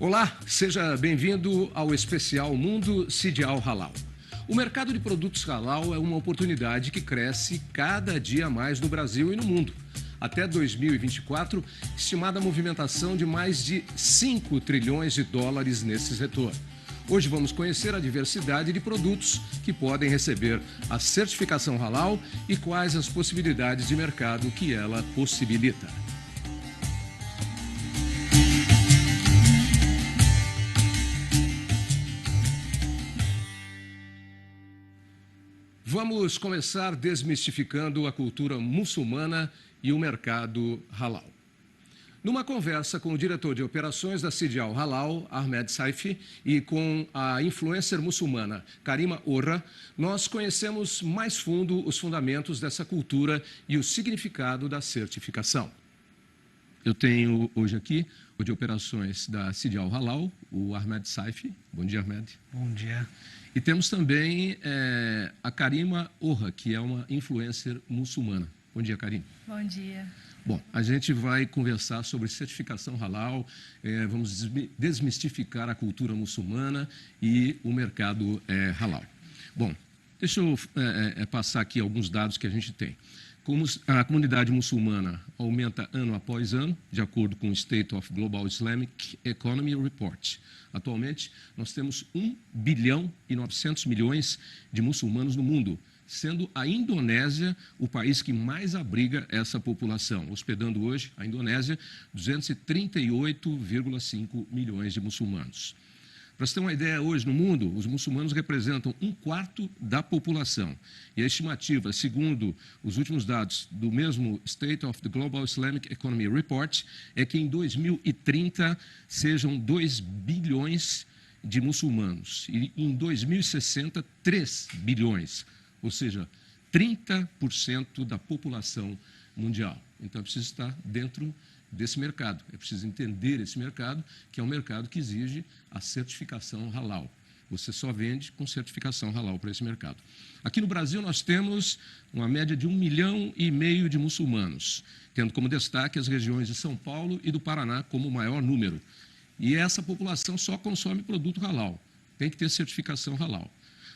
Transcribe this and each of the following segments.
Olá, seja bem-vindo ao especial Mundo Sidial Halal. O mercado de produtos halal é uma oportunidade que cresce cada dia mais no Brasil e no mundo. Até 2024, estimada a movimentação de mais de 5 trilhões de dólares nesse setor. Hoje vamos conhecer a diversidade de produtos que podem receber a certificação halal e quais as possibilidades de mercado que ela possibilita. Vamos começar desmistificando a cultura muçulmana e o mercado halal. Numa conversa com o diretor de operações da Sidial Halal, Ahmed Saifi, e com a influencer muçulmana Karima Orra, nós conhecemos mais fundo os fundamentos dessa cultura e o significado da certificação. Eu tenho hoje aqui o de operações da Sidial Halal, o Ahmed Saifi. Bom dia, Ahmed. Bom dia. E temos também a Karima Orra, que é uma influencer muçulmana. Bom dia, Karima. Bom dia. Bom, a gente vai conversar sobre certificação halal, vamos desmistificar a cultura muçulmana e o mercado halal. Bom, deixa eu passar aqui alguns dados que a gente tem. Como a comunidade muçulmana aumenta ano após ano, de acordo com o State of Global Islamic Economy Report. Atualmente, nós temos 1 bilhão e 900 milhões de muçulmanos no mundo, sendo a Indonésia o país que mais abriga essa população, hospedando hoje, a Indonésia, 238,5 milhões de muçulmanos. Para você ter uma ideia, hoje no mundo, os muçulmanos representam 1/4 da população. E a estimativa, segundo os últimos dados do mesmo State of the Global Islamic Economy Report, é que em 2030 sejam 2 bilhões de muçulmanos. E em 2060, 3 bilhões. Ou seja, 30% da população mundial. Então, é preciso estar dentro desse mercado. É preciso entender esse mercado, que é um mercado que exige a certificação halal. Você só vende com certificação halal para esse mercado. Aqui no Brasil, nós temos uma média de 1,5 milhão de muçulmanos, tendo como destaque as regiões de São Paulo e do Paraná como o maior número. E essa população só consome produto halal. Tem que ter certificação halal.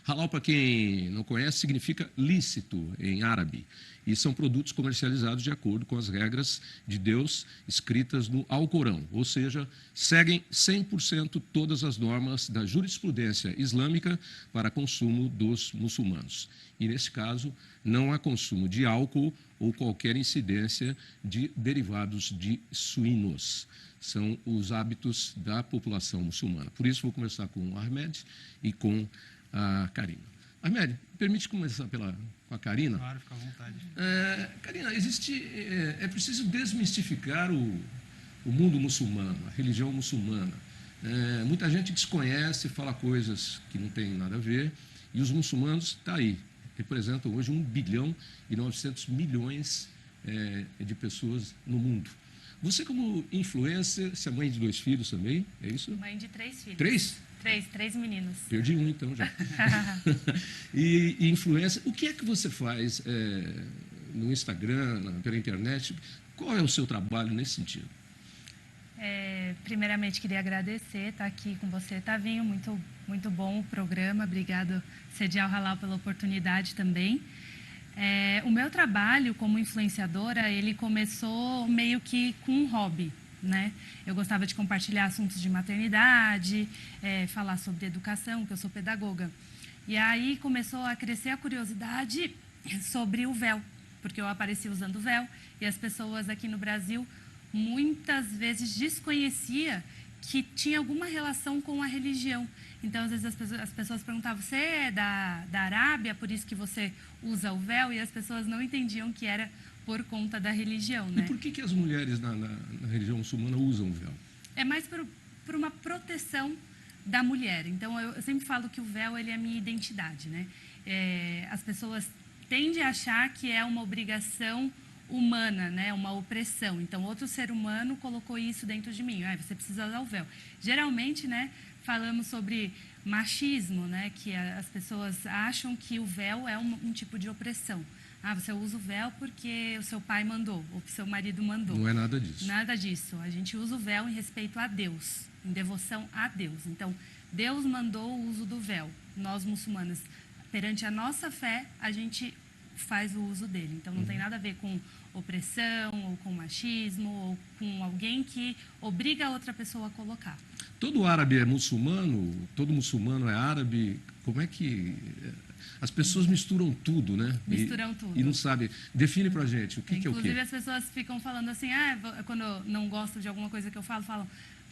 Halal, para quem não conhece, significa lícito em árabe. E são produtos comercializados de acordo com as regras de Deus escritas no Alcorão. Ou seja, seguem 100% todas as normas da jurisprudência islâmica para consumo dos muçulmanos. E, nesse caso, não há consumo de álcool ou qualquer incidência de derivados de suínos. São os hábitos da população muçulmana. Por isso, vou começar com o Ahmed e com a Karina. Ahmed, permite começar com a Karina? Claro, fica à vontade. Karina, é preciso desmistificar o mundo muçulmano, a religião muçulmana. Muita gente desconhece, fala coisas que não têm nada a ver, e os muçulmanos, aí, representam hoje 1 bilhão e 900 milhões de pessoas no mundo. Você, como influencer, você é mãe de 2 filhos também, é isso? Mãe de 3 filhos. 3? 3 meninos. Perdi um, então, já. e influência, o que é que você faz no Instagram, pela internet? Qual é o seu trabalho nesse sentido? Primeiramente, queria agradecer estar aqui com você, Tavinho. Muito, muito bom o programa. Obrigado, Sidial Halal, pela oportunidade também. O meu trabalho como influenciadora, ele começou meio que com um hobby. Né? Eu gostava de compartilhar assuntos de maternidade, falar sobre educação, que eu sou pedagoga. E aí começou a crescer a curiosidade sobre o véu, porque eu apareci usando véu e as pessoas aqui no Brasil muitas vezes desconheciam que tinha alguma relação com a religião. Então, às vezes as pessoas perguntavam, você é da Arábia, por isso que você usa o véu? E as pessoas não entendiam que era por conta da religião, né? E por que as mulheres na religião muçulmana usam o véu? É mais por uma proteção da mulher. Então, eu sempre falo que o véu ele é a minha identidade, né? As pessoas tendem a achar que é uma obrigação humana, né? Uma opressão. Então, outro ser humano colocou isso dentro de mim. Você precisa usar o véu. Geralmente, né, falamos sobre machismo, né? Que as pessoas acham que o véu é um tipo de opressão. Ah, você usa o véu porque o seu pai mandou, ou o seu marido mandou. Não é nada disso. Nada disso. A gente usa o véu em respeito a Deus, em devoção a Deus. Então, Deus mandou o uso do véu. Nós, muçulmanas, perante a nossa fé, a gente faz o uso dele. Então, não tem nada a ver com opressão, ou com machismo, ou com alguém que obriga a outra pessoa a colocar. Todo árabe é muçulmano? Todo muçulmano é árabe? Como é que... As pessoas misturam tudo, né? Misturam tudo. E não sabem. Define pra gente o que é o quê. Inclusive, as pessoas ficam falando assim, quando não gostam de alguma coisa que eu falo, falam,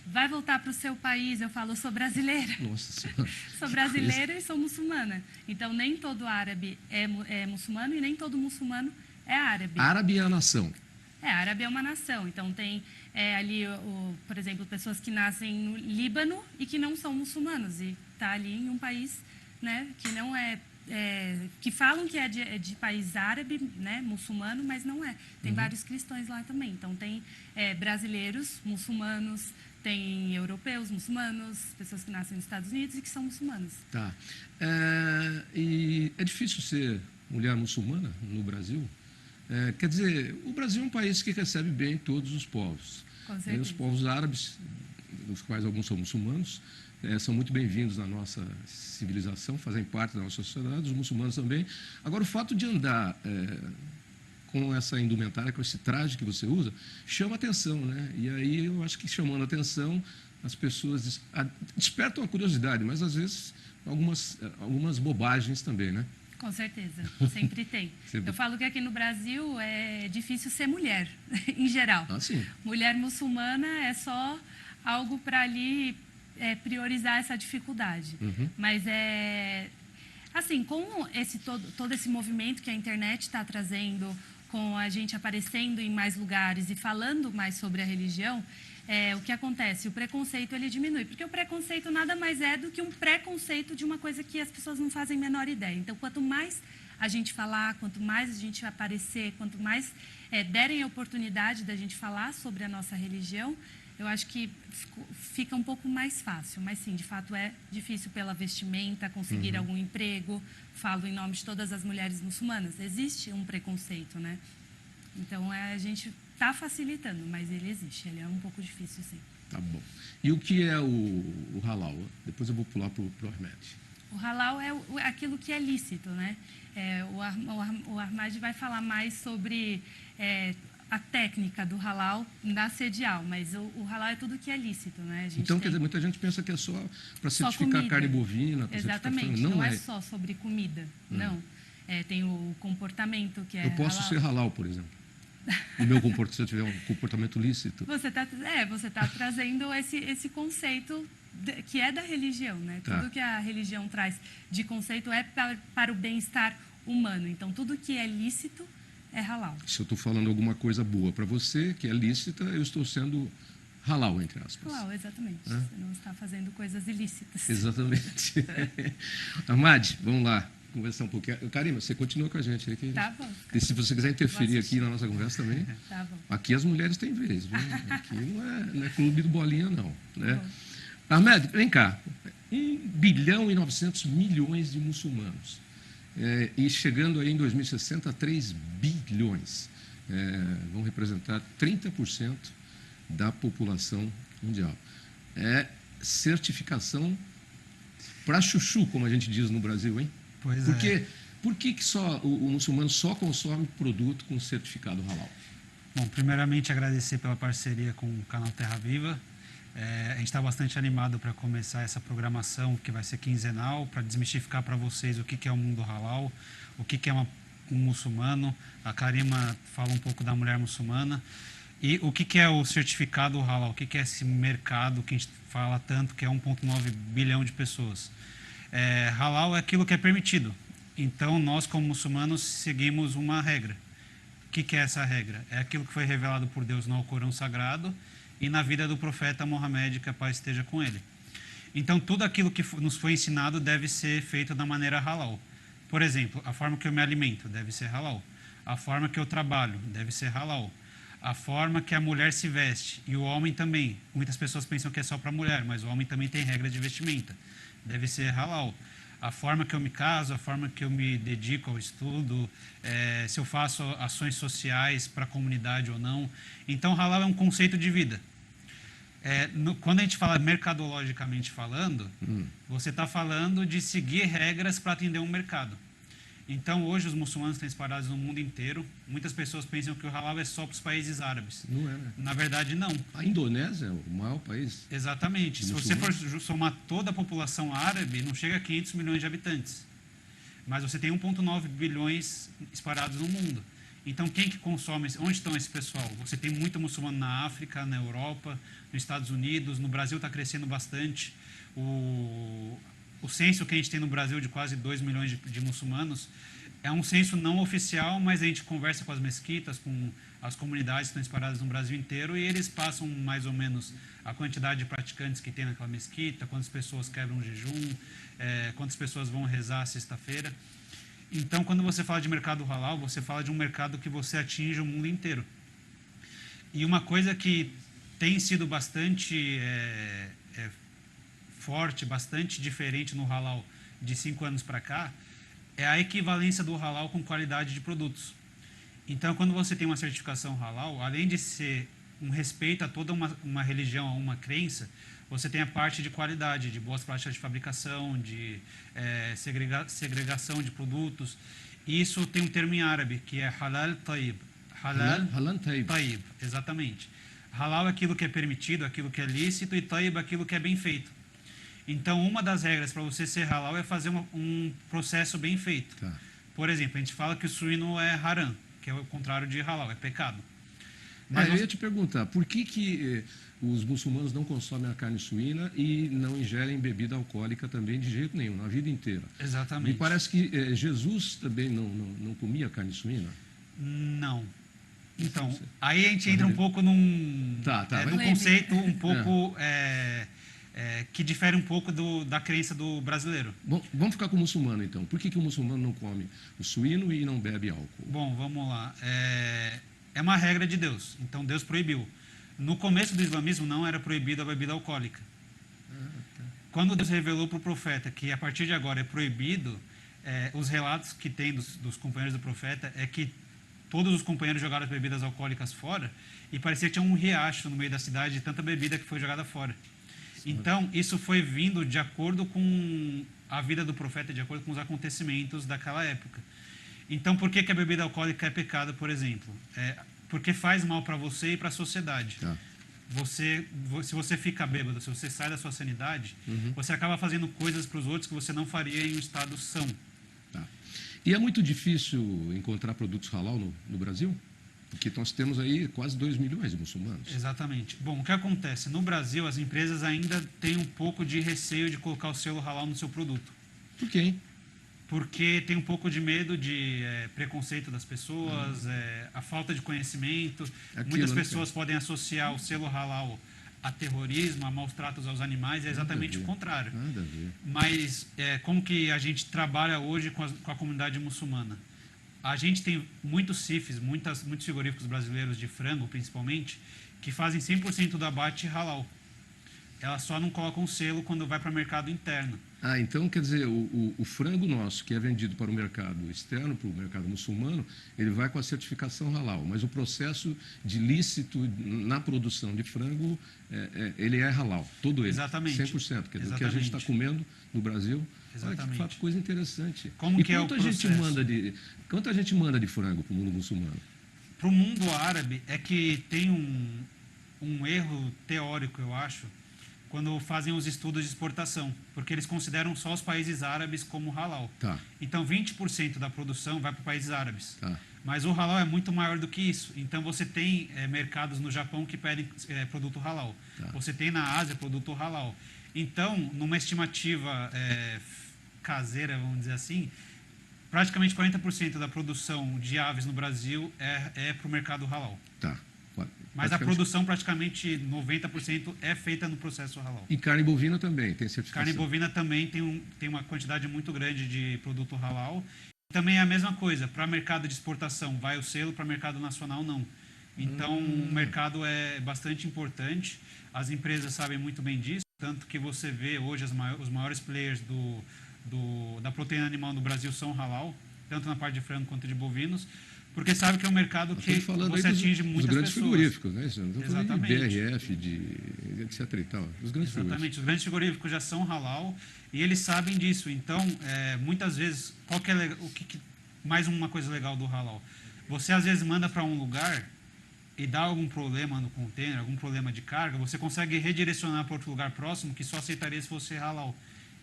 vai voltar para o seu país. Eu falo, eu sou brasileira. Nossa Senhora. Sou brasileira e sou muçulmana. Então, nem todo árabe é muçulmano e nem todo muçulmano é árabe. Árabe é a nação. Árabe é uma nação. Então, tem ali, por exemplo, pessoas que nascem no Líbano e que não são muçulmanos. E está ali em um país, né, que não que falam que é de país árabe, né, muçulmano, mas não é. Tem vários cristãos lá também. Então, tem brasileiros, muçulmanos, tem europeus, muçulmanos, pessoas que nascem nos Estados Unidos e que são muçulmanos. Tá. E é difícil ser mulher muçulmana no Brasil? Quer dizer, o Brasil é um país que recebe bem todos os povos. Com certeza. E os povos árabes, dos quais alguns são muçulmanos, são muito bem-vindos na nossa civilização, fazem parte da nossa sociedade, os muçulmanos também. Agora, o fato de andar com essa indumentária, com esse traje que você usa, chama atenção, né? E aí eu acho que chamando atenção, as pessoas despertam a curiosidade, mas às vezes algumas bobagens também, né? Com certeza, sempre tem. Eu falo que aqui no Brasil é difícil ser mulher, em geral. Ah, sim. Mulher muçulmana é só algo para ali priorizar essa dificuldade. Mas assim, com todo esse movimento que a internet está trazendo, com a gente aparecendo em mais lugares e falando mais sobre a religião, o que acontece? O preconceito ele diminui, porque o preconceito nada mais é do que um preconceito de uma coisa que as pessoas não fazem a menor ideia. Então, quanto mais a gente falar, quanto mais a gente aparecer, quanto mais derem a oportunidade da gente falar sobre a nossa religião, eu acho que fica um pouco mais fácil. Mas sim, de fato é difícil pela vestimenta, conseguir algum emprego. Falo em nome de todas as mulheres muçulmanas. Existe um preconceito, né? Então, a gente está facilitando, mas ele existe. Ele é um pouco difícil, sim. Tá bom. E o que é o halal? Depois eu vou pular para o Ahmed. O halal é aquilo que é lícito, né? O Ahmed vai falar mais sobre a técnica do halal na sedial, mas o halal é tudo que é lícito, né? Então, quer dizer, muita gente pensa que é só para certificar carne bovina. Exatamente, não é só sobre comida, não. Tem o comportamento que é Eu posso halal. ser halal, por exemplo. O meu comportamento, se eu tiver um comportamento lícito. Você tá trazendo esse conceito que é da religião, né? Tá. Tudo que a religião traz de conceito é para o bem-estar humano. Então, tudo que é lícito é halal. Se eu estou falando alguma coisa boa para você, que é lícita, eu estou sendo halal, entre aspas. Halal, exatamente. Você não está fazendo coisas ilícitas. Exatamente. Ahmed, vamos lá. Conversar um pouquinho. Karima, você continua com a gente aí. Tá bom. E se você quiser interferir aqui na nossa conversa também, tá bom. Aqui as mulheres têm vez, viu? Aqui não é clube do bolinha, não. Né? Ahmed, vem cá. 1 bilhão e 900 milhões de muçulmanos. E chegando aí em 2060 a 3 bilhões. Vão representar 30% da população mundial. Certificação para chuchu, como a gente diz no Brasil, hein? Pois Por que só o muçulmano só consome produto com certificado halal? Bom, primeiramente agradecer pela parceria com o canal Terra Viva. A gente está bastante animado para começar essa programação que vai ser quinzenal, para desmistificar para vocês o que é o mundo halal, o que é um muçulmano. A Karima fala um pouco da mulher muçulmana. E o que é o certificado halal? O que é esse mercado que a gente fala tanto, que é 1,9 bilhão de pessoas? Halal é aquilo que é permitido. Então, nós, como muçulmanos, seguimos uma regra. O que é essa regra? É aquilo que foi revelado por Deus no Alcorão Sagrado e na vida do profeta Mohammed, que a paz esteja com ele. Então, tudo aquilo que nos foi ensinado deve ser feito da maneira halal. Por exemplo, a forma que eu me alimento deve ser halal. A forma que eu trabalho deve ser halal. A forma que a mulher se veste, e o homem também. Muitas pessoas pensam que é só para a mulher, mas o homem também tem regra de vestimenta. Deve ser halal. a forma que eu me caso, a forma que eu me dedico ao estudo, se eu faço ações sociais para a comunidade ou não. Então, halal é um conceito de vida. Quando a gente fala mercadologicamente falando, você está falando de seguir regras para atender um mercado. Então, hoje, os muçulmanos estão espalhados no mundo inteiro. Muitas pessoas pensam que o halal é só para os países árabes. Não é, né? Na verdade, não. A Indonésia é o maior país. Exatamente. Se você for somar toda a população árabe, não chega a 500 milhões de habitantes. Mas você tem 1,9 bilhões espalhados no mundo. Então, quem que consome? Onde estão esse pessoal? Você tem muito muçulmano na África, na Europa, nos Estados Unidos. No Brasil está crescendo bastante. O censo que a gente tem no Brasil de quase 2 milhões de muçulmanos é um censo não oficial, mas a gente conversa com as mesquitas, com as comunidades que estão espalhadas no Brasil inteiro, e eles passam mais ou menos a quantidade de praticantes que tem naquela mesquita, quantas pessoas quebram o jejum, quantas pessoas vão rezar sexta-feira. Então, quando você fala de mercado halal, você fala de um mercado que você atinge o mundo inteiro. E uma coisa que tem sido bastante forte, bastante diferente no halal de 5 anos para cá, é a equivalência do halal com qualidade de produtos. Então, quando você tem uma certificação halal, além de ser um respeito a toda uma religião, a uma crença, você tem a parte de qualidade, de boas práticas de fabricação, de segregação de produtos. E isso tem um termo em árabe, que é halal tayyib. Halal tayyib. Exatamente. Halal é aquilo que é permitido, aquilo que é lícito, e tayyib é aquilo que é bem feito. Então, uma das regras para você ser halal é fazer um processo bem feito. Tá. Por exemplo, a gente fala que o suíno é haram, que é o contrário de halal, é pecado. Mas eu ia te perguntar, por que os muçulmanos não consomem a carne suína e não ingerem bebida alcoólica também de jeito nenhum, na vida inteira? Exatamente. Me parece que Jesus também não comia carne suína. Não. Então, aí a gente entra um pouco num conceito um pouco que difere um pouco da crença do brasileiro. Bom, vamos ficar com o muçulmano, então. Por que o muçulmano não come o suíno e não bebe álcool? Bom, vamos lá. É uma regra de Deus. Então, Deus proibiu. No começo do islamismo, não era proibida a bebida alcoólica. Quando Deus revelou para o profeta que, a partir de agora, é proibido, os relatos que tem dos companheiros do profeta é que todos os companheiros jogaram as bebidas alcoólicas fora e parecia que tinha um riacho no meio da cidade de tanta bebida que foi jogada fora. Então, isso foi vindo de acordo com a vida do profeta, de acordo com os acontecimentos daquela época. Então, por que a bebida alcoólica é pecado, por exemplo? Porque faz mal para você e para a sociedade. Tá. Se você fica bêbado, se você sai da sua sanidade, você acaba fazendo coisas para os outros que você não faria em um estado são. Tá. E é muito difícil encontrar produtos halal no Brasil? Porque nós temos aí quase 2 milhões de muçulmanos. Exatamente. Bom, o que acontece? No Brasil, as empresas ainda têm um pouco de receio de colocar o selo halal no seu produto. Por quê, hein? Porque tem um pouco de medo de preconceito das pessoas, a falta de conhecimento. Muitas pessoas podem associar o selo halal a terrorismo, a maus tratos aos animais, é exatamente o contrário. Nada a ver. Mas como que a gente trabalha hoje com a comunidade muçulmana? A gente tem muitos CIFs, muitos frigoríficos brasileiros de frango, principalmente, que fazem 100% do abate halal. Elas só não colocam selo quando vai para o mercado interno. Ah, então quer dizer, o frango nosso, que é vendido para o mercado externo, para o mercado muçulmano, ele vai com a certificação halal, mas o processo de lícito na produção de frango, ele é halal, todo ele. Exatamente. 100%. Quer dizer, o que a gente está comendo no Brasil. Exatamente. Olha que coisa interessante. Como e que quanto é o processo? Quanto a gente manda de frango para o mundo muçulmano? Para o mundo árabe é que tem um erro teórico, eu acho, quando fazem os estudos de exportação, porque eles consideram só os países árabes como halal. Tá. Então, 20% da produção vai para países árabes. Tá. Mas o halal é muito maior do que isso. Então, você tem mercados no Japão que pedem produto halal. Tá. Você tem na Ásia produto halal. Então, numa estimativa caseira, vamos dizer assim, praticamente 40% da produção de aves no Brasil é para o mercado halal. Tá. Mas a produção, praticamente 90%, é feita no processo halal. E carne bovina também tem certificação? Carne bovina também tem uma quantidade muito grande de produto halal. Também é a mesma coisa. Para mercado de exportação, vai o selo, para mercado nacional, não. Então, o mercado é bastante importante. As empresas sabem muito bem disso. Tanto que você vê hoje os maiores players da proteína animal no Brasil são halal, tanto na parte de frango quanto de bovinos, porque sabe que é um mercado que você atinge muitas grandes pessoas. Frigoríficos, né? Não estou falando de Exatamente. BRF, de etc e tal. Os grandes Exatamente, os grandes frigoríficos já são halal e eles sabem disso. Então, muitas vezes, mais uma coisa legal do halal? Você às vezes manda para um lugar e dá algum problema no container, algum problema de carga, você consegue redirecionar para outro lugar próximo que só aceitaria se fosse halal.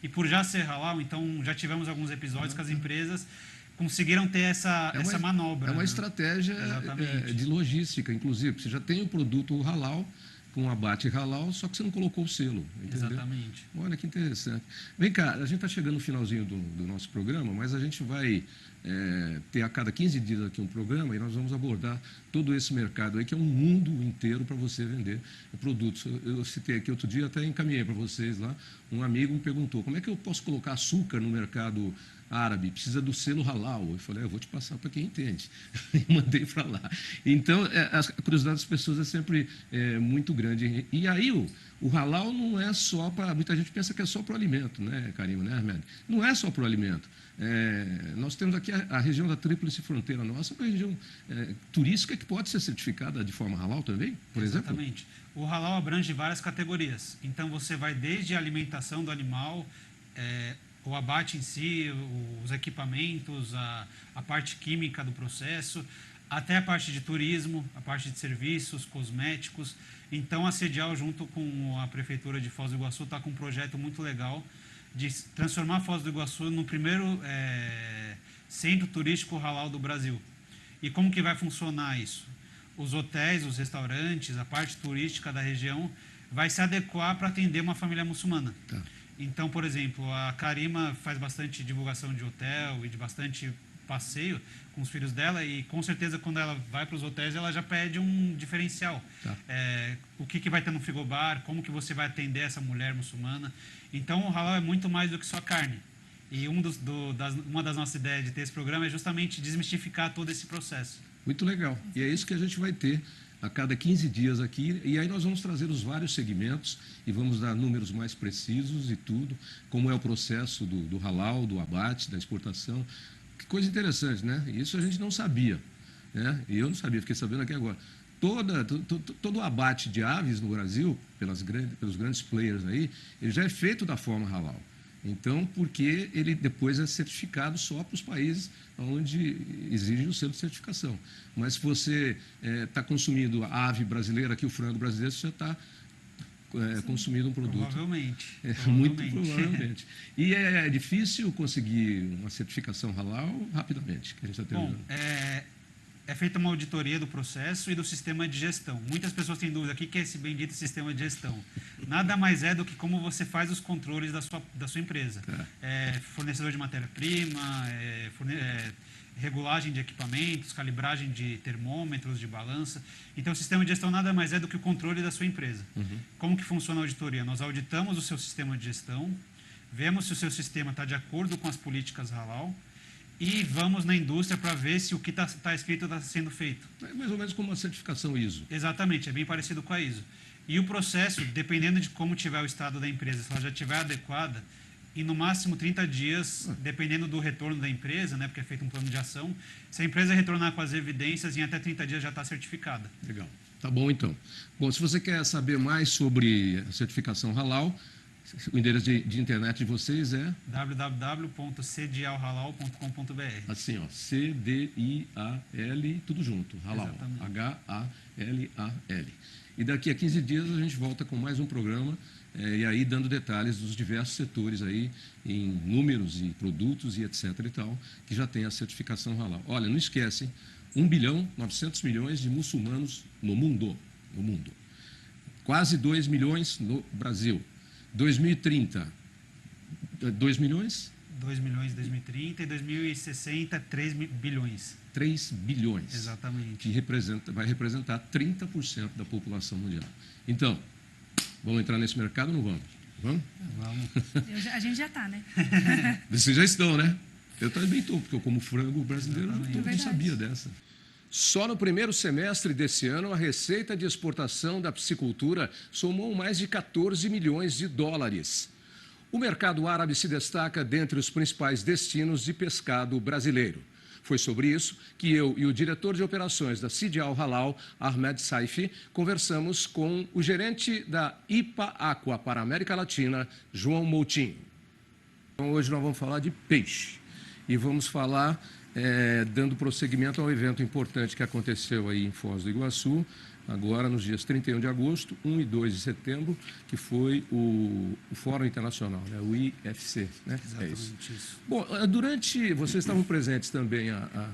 E por já ser halal, então já tivemos alguns episódios que as empresas conseguiram ter essa manobra. É uma estratégia de logística, inclusive. Você já tem o produto halal, com abate halal, só que você não colocou o selo. Entendeu? Exatamente. Olha que interessante. Vem cá, a gente está chegando no finalzinho do nosso programa, mas a gente vai ter a cada 15 dias aqui um programa e nós vamos abordar todo esse mercado aí, que é um mundo inteiro para você vender produtos. Eu citei aqui outro dia, até encaminhei para vocês lá, um amigo me perguntou, como é que eu posso colocar açúcar no mercado árabe? Precisa do selo halal. Eu falei, eu vou te passar para quem entende. E mandei para lá. Então, a curiosidade das pessoas é sempre muito grande. E aí, o halal não é só para... Muita gente pensa que é só para o alimento, né, Karima, né, Ahmed? Não é só para o alimento. Nós temos aqui a região da Tríplice Fronteira nossa, uma região turística que pode ser certificada de forma halal também, por exemplo? Exatamente. O halal abrange várias categorias. Então, você vai desde a alimentação do animal, o abate em si, os equipamentos, a parte química do processo, até a parte de turismo, a parte de serviços, cosméticos. Então, a Sedial, junto com a Prefeitura de Foz do Iguaçu, está com um projeto muito legal de transformar Foz do Iguaçu no primeiro centro turístico halal do Brasil. E como que vai funcionar isso? Os hotéis, os restaurantes, a parte turística da região vai se adequar para atender uma família muçulmana. Tá. Então, por exemplo, a Karima faz bastante divulgação de hotel e de bastante passeio com os filhos dela e, com certeza, quando ela vai para os hotéis, ela já pede um diferencial. Tá. O que vai ter no frigobar, como que você vai atender essa mulher muçulmana. Então, o halal é muito mais do que só carne. E uma das nossas ideias de ter esse programa é justamente desmistificar todo esse processo. Muito legal. E é isso que a gente vai ter a cada 15 dias aqui, e aí nós vamos trazer os vários segmentos e vamos dar números mais precisos e tudo, como é o processo do halal, do abate, da exportação. Que coisa interessante, né? Isso a gente não sabia, né? E eu não sabia, fiquei sabendo aqui agora. Todo o abate de aves no Brasil, pelos grandes players aí, ele já é feito da forma halal. Então, porque ele depois é certificado só para os países onde exige o selo de certificação. Mas se você está consumindo a ave brasileira, aqui o frango brasileiro, você já está consumindo um produto. Provavelmente. Muito provavelmente. E é difícil conseguir uma certificação halal rapidamente, que a gente está tendo. Bom, é feita uma auditoria do processo e do sistema de gestão. Muitas pessoas têm dúvida, o que é esse bendito sistema de gestão? Nada mais é do que como você faz os controles da sua empresa. Fornecedor de matéria-prima, regulagem de equipamentos, calibragem de termômetros, de balança. Então, o sistema de gestão nada mais é do que o controle da sua empresa. Uhum. Como que funciona a auditoria? Nós auditamos o seu sistema de gestão, vemos se o seu sistema está de acordo com as políticas halal, e vamos na indústria para ver se o que está escrito está sendo feito. É mais ou menos como uma certificação ISO. Exatamente, é bem parecido com a ISO. E o processo, dependendo de como tiver o estado da empresa, se ela já estiver adequada, em no máximo 30 dias, dependendo do retorno da empresa, né, porque é feito um plano de ação, se a empresa retornar com as evidências, em até 30 dias já está certificada. Legal. Tá bom, então. Bom, se você quer saber mais sobre a certificação halal, o endereço de internet de vocês é www.cdialhalal.com.br. Assim, ó, C-D-I-A-L, tudo junto, halal, H-A-L-A-L. E daqui a 15 dias a gente volta com mais um programa, e aí dando detalhes dos diversos setores aí, em números e produtos e etc e tal, que já tem a certificação halal. Olha, não esquecem, 1.900.000.000 de muçulmanos no mundo. Quase 2 milhões no Brasil. 2030, 2 milhões? 2 milhões em 2030 e 2060, 3 bilhões. 3 bilhões. Exatamente. Que vai representar 30% da população mundial. Então, vamos entrar nesse mercado ou não vamos? Vamos? Vamos. A gente já está, né? Vocês já estão, né? Eu também estou, porque eu como frango brasileiro, eu não sabia dessa. Só no primeiro semestre desse ano, a receita de exportação da piscicultura somou mais de 14 milhões de dólares. O mercado árabe se destaca dentre os principais destinos de pescado brasileiro. Foi sobre isso que eu e o diretor de operações da Sidi Al Halal, Ahmed Saifi, conversamos com o gerente da IPA Aqua para a América Latina, João Moutinho. Então, hoje nós vamos falar de peixe e vamos falar, dando prosseguimento ao evento importante que aconteceu aí em Foz do Iguaçu, agora nos dias 31 de agosto, 1 e 2 de setembro, que foi o Fórum Internacional, né? O IFC. Né? Exatamente isso. Bom, vocês estavam presentes também a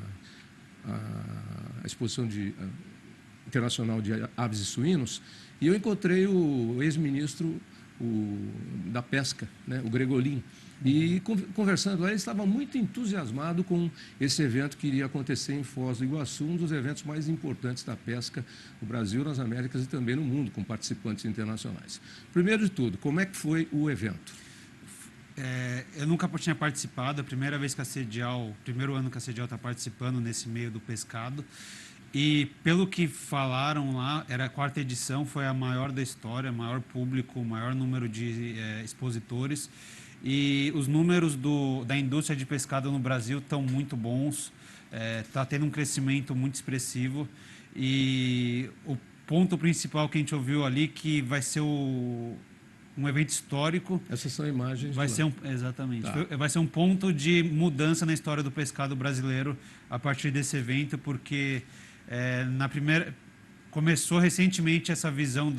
exposição internacional de aves e suínos, e eu encontrei o ex-ministro da pesca, né? O Gregolin. E conversando lá, ele estava muito entusiasmado com esse evento que iria acontecer em Foz do Iguaçu, um dos eventos mais importantes da pesca no Brasil, nas Américas e também no mundo, com participantes internacionais. Primeiro de tudo, como é que foi o evento? Eu nunca tinha participado, é a primeira vez que a Sedial, primeiro ano que a Sedial está participando nesse meio do pescado. E pelo que falaram lá, era a 4ª edição, foi a maior da história, maior público, maior número de expositores. E os números da indústria de pescado no Brasil estão muito bons, está tendo um crescimento muito expressivo. E o ponto principal que a gente ouviu ali que vai ser um evento histórico. Essas são imagens. Vai ser exatamente. Tá. Vai ser um ponto de mudança na história do pescado brasileiro a partir desse evento, porque começou recentemente essa visão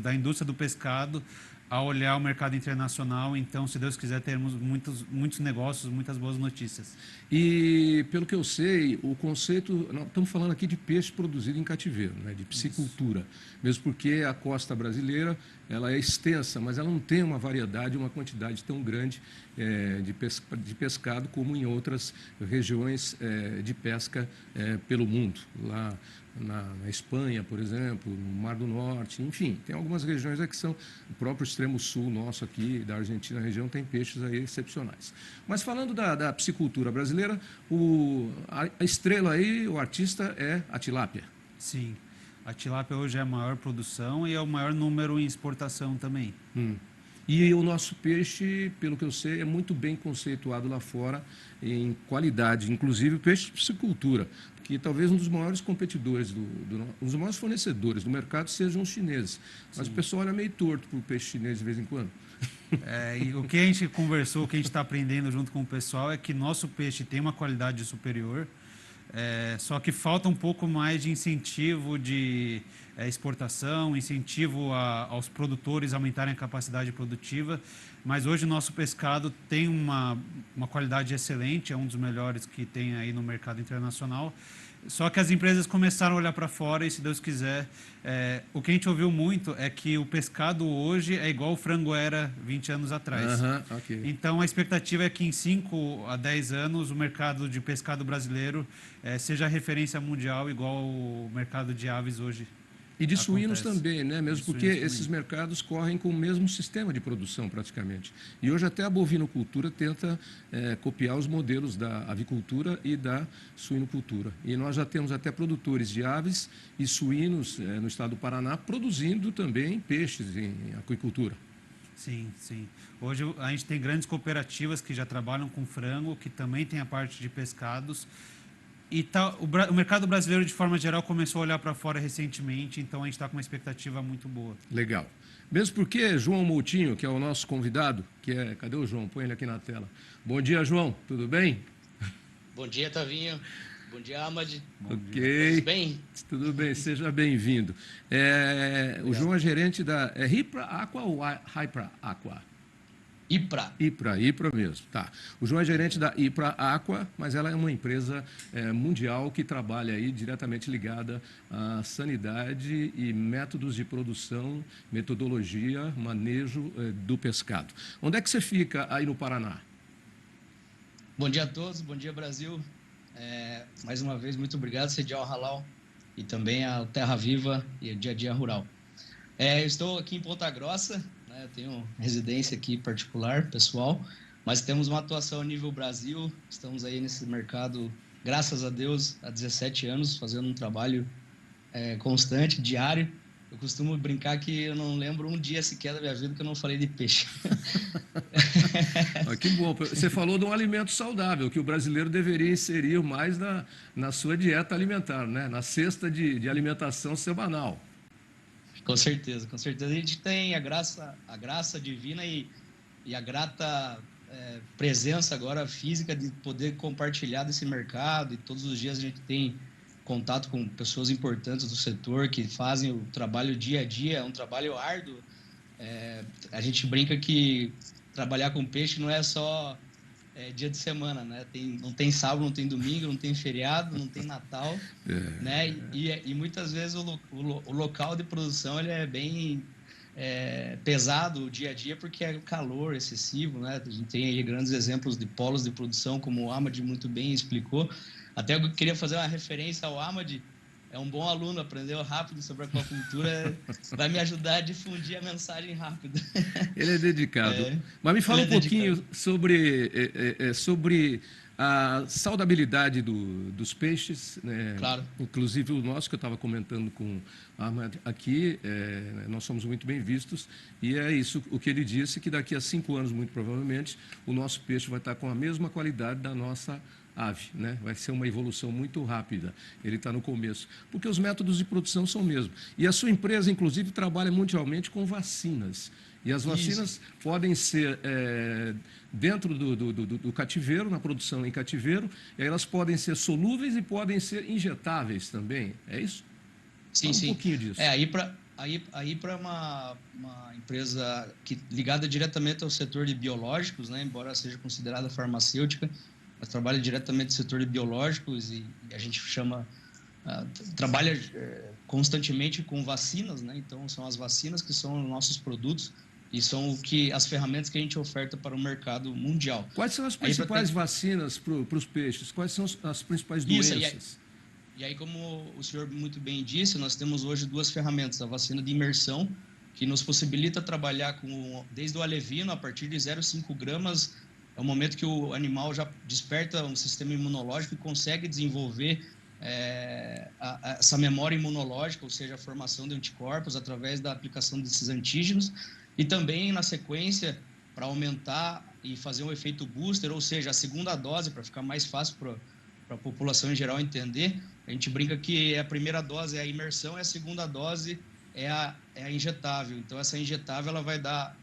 da indústria do pescado a olhar o mercado internacional. Então, se Deus quiser, teremos muitos negócios, muitas boas notícias. E, pelo que eu sei, o conceito... Nós estamos falando aqui de peixe produzido em cativeiro, né, de piscicultura. Mesmo porque a costa brasileira ela é extensa, mas ela não tem uma variedade, uma quantidade tão grande de pescado como em outras regiões de pesca pelo mundo. Lá na Espanha, por exemplo, no Mar do Norte, enfim, tem algumas regiões que são... O próprio extremo sul nosso aqui, da Argentina, a região, tem peixes aí excepcionais. Mas falando da piscicultura brasileira, a estrela aí, o artista é a tilápia. Sim. A tilápia hoje é a maior produção e é o maior número em exportação também. E o nosso peixe, pelo que eu sei, é muito bem conceituado lá fora em qualidade, inclusive o peixe de piscicultura, que talvez um dos maiores competidores, um dos maiores fornecedores do mercado sejam os chineses. Mas Sim. o pessoal olha meio torto para o peixe chinês de vez em quando. E o que a gente conversou, o que a gente está aprendendo junto com o pessoal é que nosso peixe tem uma qualidade superior, só que falta um pouco mais de incentivo de exportação, incentivo aos produtores aumentarem a capacidade produtiva. Mas hoje o nosso pescado tem uma qualidade excelente, é um dos melhores que tem aí no mercado internacional. Só que as empresas começaram a olhar para fora e, se Deus quiser, o que a gente ouviu muito é que o pescado hoje é igual o frango era 20 anos atrás. Okay. Então, a expectativa é que em 5 a 10 anos o mercado de pescado brasileiro seja a referência mundial igual o mercado de aves hoje. E de suínos também, né? Mesmo porque esses também. mercados correm com o mesmo sistema de produção, praticamente. E hoje até a bovinocultura tenta copiar os modelos da avicultura e da suinocultura. E nós já temos até produtores de aves e suínos no estado do Paraná produzindo também peixes em aquicultura. Sim, sim. Hoje a gente tem grandes cooperativas que já trabalham com frango, que também tem a parte de pescados. E o mercado brasileiro, de forma geral, começou a olhar para fora recentemente, então a gente está com uma expectativa muito boa. Legal. Mesmo porque João Moutinho, que é o nosso convidado, cadê o João? Põe ele aqui na tela. Bom dia, João. Tudo bem? Bom dia, Tavinho. Bom dia, Ahmed. Ok. Tudo bem? Tudo bem, seja bem-vindo. O João é gerente da Hypra Aqua ou Hypra Aqua? IPRA mesmo, tá. O João é gerente da IPRA Aqua, mas ela é uma empresa mundial que trabalha aí diretamente ligada à sanidade e métodos de produção, metodologia, manejo do pescado. Onde é que você fica aí no Paraná? Bom dia a todos, bom dia, Brasil. Mais uma vez, muito obrigado, Sedial Halal, e também ao Terra Viva e ao Dia a Dia Rural. Eu estou aqui em Ponta Grossa. Eu tenho residência aqui particular, pessoal, mas temos uma atuação a nível Brasil. Estamos aí nesse mercado, graças a Deus, há 17 anos, fazendo um trabalho constante, diário. eu costumo brincar que eu não lembro um dia sequer da minha vida que eu não falei de peixe. Que bom. Você falou de um alimento saudável, que o brasileiro deveria inserir mais na sua dieta alimentar, né? Na cesta de alimentação semanal. Com certeza, com certeza. A gente tem a graça divina e a grata presença agora física de poder compartilhar desse mercado, e todos os dias a gente tem contato com pessoas importantes do setor que fazem o trabalho dia a dia, é um trabalho árduo. A gente brinca que trabalhar com peixe não é só dia de semana, né? Não tem sábado, não tem domingo, não tem feriado, não tem Natal, né? E muitas vezes o local de produção ele é bem pesado o dia a dia, porque é calor excessivo, né? A gente tem aí grandes exemplos de polos de produção, como o Amad muito bem explicou. Até eu queria fazer uma referência ao Amad. É um bom aluno, aprendeu rápido sobre aquacultura, vai me ajudar a difundir a mensagem rápido. Ele é dedicado. Mas me fala um pouquinho sobre a saudabilidade dos peixes, né? Claro. Inclusive o nosso, que eu estava comentando com a Ahmad aqui, nós somos muito bem vistos, e é isso o que ele disse, que daqui a 5 anos, muito provavelmente, o nosso peixe vai estar com a mesma qualidade da nossa ave, né? Vai ser uma evolução muito rápida. Ele está no começo, porque os métodos de produção são o mesmo. E a sua empresa, inclusive, trabalha mundialmente com vacinas. E as vacinas podem ser dentro do cativeiro, na produção em cativeiro, e aí elas podem ser solúveis e podem ser injetáveis também. É isso? Sim, Fala um pouquinho disso. Aí para uma empresa ligada diretamente ao setor de biológicos, né? Embora seja considerada farmacêutica, mas trabalha diretamente no setor de biológicos, e a gente trabalha constantemente com vacinas, né? Então são as vacinas que são os nossos produtos e são as ferramentas que a gente oferta para o mercado mundial. Quais são as principais vacinas para os peixes? Quais são as principais doenças? E aí, como o senhor muito bem disse, nós temos hoje 2 ferramentas: a vacina de imersão, que nos possibilita trabalhar desde o alevino, a partir de 0,5 gramas, é o momento que o animal já desperta um sistema imunológico e consegue desenvolver essa memória imunológica, ou seja, a formação de anticorpos através da aplicação desses antígenos, e também, na sequência, para aumentar e fazer um efeito booster, ou seja, a segunda dose, para ficar mais fácil para a população em geral entender. A gente brinca que a primeira dose é a imersão e a segunda dose é a injetável. Então, essa injetável ela vai dar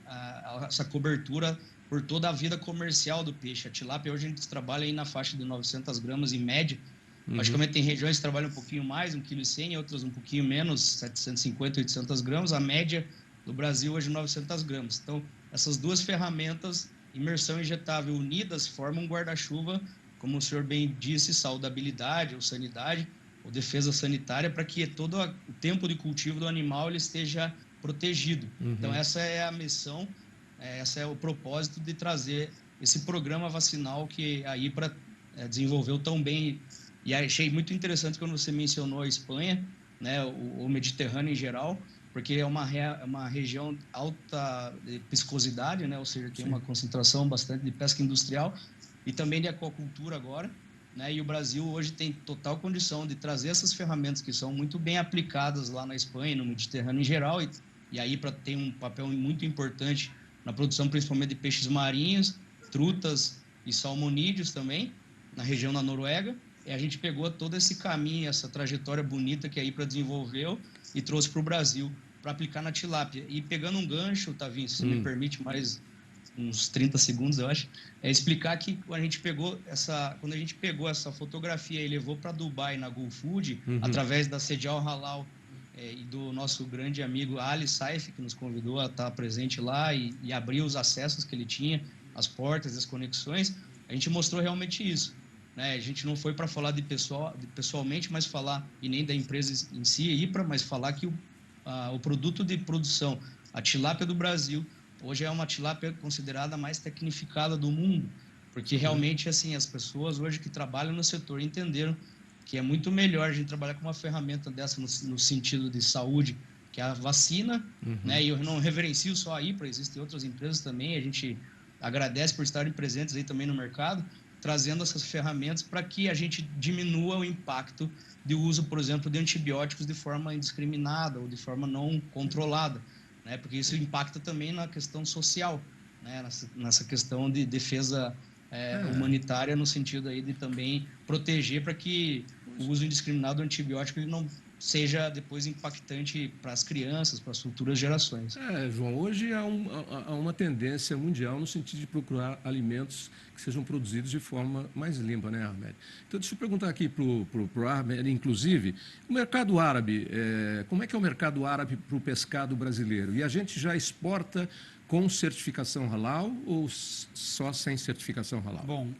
essa cobertura por toda a vida comercial do peixe. A tilápia hoje a gente trabalha aí na faixa de 900 gramas em média. Logicamente tem regiões que trabalham um pouquinho mais, 1,1 kg, outras um pouquinho menos, 750, 800 gramas. A média do Brasil hoje é 900 gramas. Então, essas 2 ferramentas, imersão e injetável, unidas, formam um guarda-chuva, como o senhor bem disse, saudabilidade ou sanidade, ou defesa sanitária, para que todo o tempo de cultivo do animal ele esteja protegido. Então, essa é a missão, esse é o propósito de trazer esse programa vacinal que a IPRA desenvolveu tão bem. E achei muito interessante quando você mencionou a Espanha, né, o Mediterrâneo em geral, porque é uma região alta de piscosidade, né, ou seja, tem uma concentração bastante de pesca industrial e também de aquacultura agora, né, e o Brasil hoje tem total condição de trazer essas ferramentas que são muito bem aplicadas lá na Espanha, no Mediterrâneo em geral, e a IPRA tem um papel muito importante na produção principalmente de peixes marinhos, trutas e salmonídeos também, na região da Noruega. E a gente pegou todo esse caminho, essa trajetória bonita que a IPRA desenvolveu e trouxe para o Brasil para aplicar na tilápia. E pegando um gancho, Tavinho, se você me permite mais uns 30 segundos, eu acho, explicar que quando a gente pegou essa fotografia e levou para Dubai, na GoFood, através da Sedial Halal e do nosso grande amigo Ali Saif, que nos convidou a estar presente lá e abrir os acessos que ele tinha, as portas, as conexões, a gente mostrou realmente isso. Né? A gente não foi para falar pessoalmente, mas falar, e nem da empresa em si, IPRA, mas falar que o produto de produção, a tilápia do Brasil, hoje é uma tilápia considerada a mais tecnificada do mundo, porque realmente assim as pessoas hoje que trabalham no setor entenderam que é muito melhor a gente trabalhar com uma ferramenta dessa no sentido de saúde, que é a vacina, né? E eu não reverencio só a IPRA, existem outras empresas também, a gente agradece por estarem presentes aí também no mercado, trazendo essas ferramentas para que a gente diminua o impacto de uso, por exemplo, de antibióticos de forma indiscriminada ou de forma não controlada, né? Porque isso impacta também na questão social, né? Nessa questão de defesa humanitária, no sentido aí de também proteger para que o uso indiscriminado do antibiótico ele não seja depois impactante para as crianças, para as futuras gerações. João, hoje há uma tendência mundial no sentido de procurar alimentos que sejam produzidos de forma mais limpa, né, Ahmed? Então, deixa eu perguntar aqui para o Ahmed, inclusive, o mercado árabe, como é que é o mercado árabe para o pescado brasileiro? E a gente já exporta com certificação halal ou só sem certificação halal? Bom,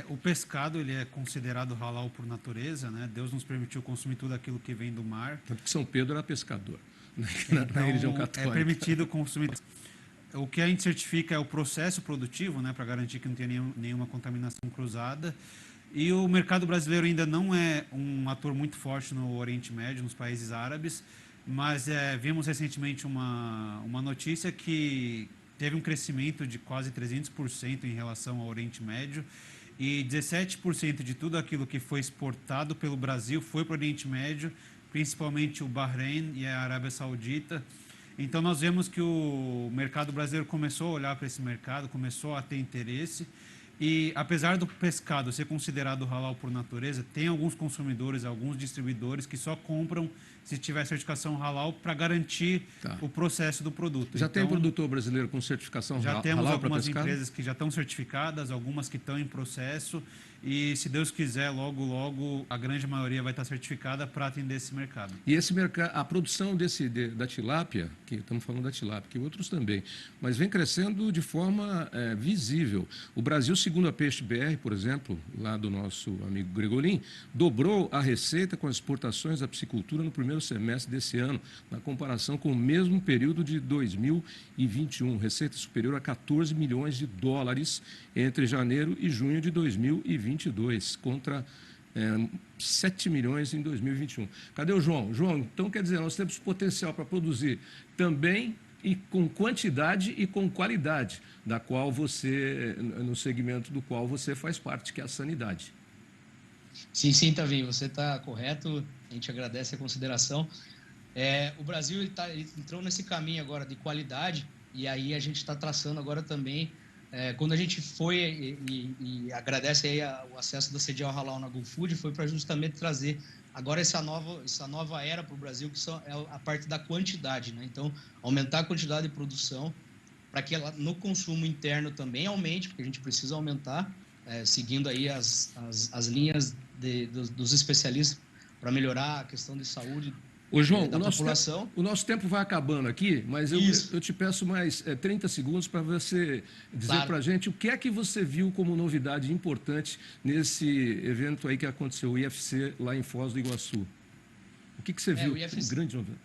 o pescado ele é considerado halal por natureza, né? Deus nos permitiu consumir tudo aquilo que vem do mar. Tanto que São Pedro era pescador, Então, na religião católica. É permitido consumir. O que a gente certifica é o processo produtivo, né? Para garantir que não tenha nenhuma contaminação cruzada. E o mercado brasileiro ainda não é um ator muito forte no Oriente Médio, nos países árabes, mas vimos recentemente uma notícia que teve um crescimento de quase 300% em relação ao Oriente Médio e 17% de tudo aquilo que foi exportado pelo Brasil foi para o Oriente Médio, principalmente o Bahrein e a Arábia Saudita. Então nós vemos que o mercado brasileiro começou a olhar para esse mercado, começou a ter interesse e apesar do pescado ser considerado halal por natureza, tem alguns consumidores, alguns distribuidores que só compram se tiver certificação halal para garantir o processo do produto. Já tem produtor brasileiro com certificação halal? Já temos algumas empresas que já estão certificadas, algumas que estão em processo e, se Deus quiser, logo, logo, a grande maioria vai estar certificada para atender esse mercado. E esse mercado, a produção da tilápia, que estamos falando da tilápia, que outros também, mas vem crescendo de forma visível. O Brasil, segundo a Peixe BR, por exemplo, lá do nosso amigo Gregolin, dobrou a receita com as exportações da piscicultura no primeiro semestre desse ano, na comparação com o mesmo período de 2021. Receita superior a 14 milhões de dólares entre janeiro e junho de 2022, contra 7 milhões em 2021. Cadê o João? João, então quer dizer, nós temos potencial para produzir também e com quantidade e com qualidade, da qual você, no segmento do qual você faz parte, que é a sanidade. Sim, Tavinho, você está correto, a gente agradece a consideração. O Brasil ele entrou nesse caminho agora de qualidade e aí a gente está traçando agora também, quando a gente foi e agradece aí o acesso da CDL Halal na GoFood, foi para justamente trazer agora essa nova era para o Brasil, que é a parte da quantidade, né? Então, aumentar a quantidade de produção para que ela, no consumo interno também aumente, porque a gente precisa aumentar, seguindo aí as linhas dos especialistas para melhorar a questão de saúde João, da população. O nosso tempo vai acabando aqui, mas eu te peço mais 30 segundos para você dizer para a gente o que é que você viu como novidade importante nesse evento aí que aconteceu, o IFC, lá em Foz do Iguaçu. O que você viu como grande novidade?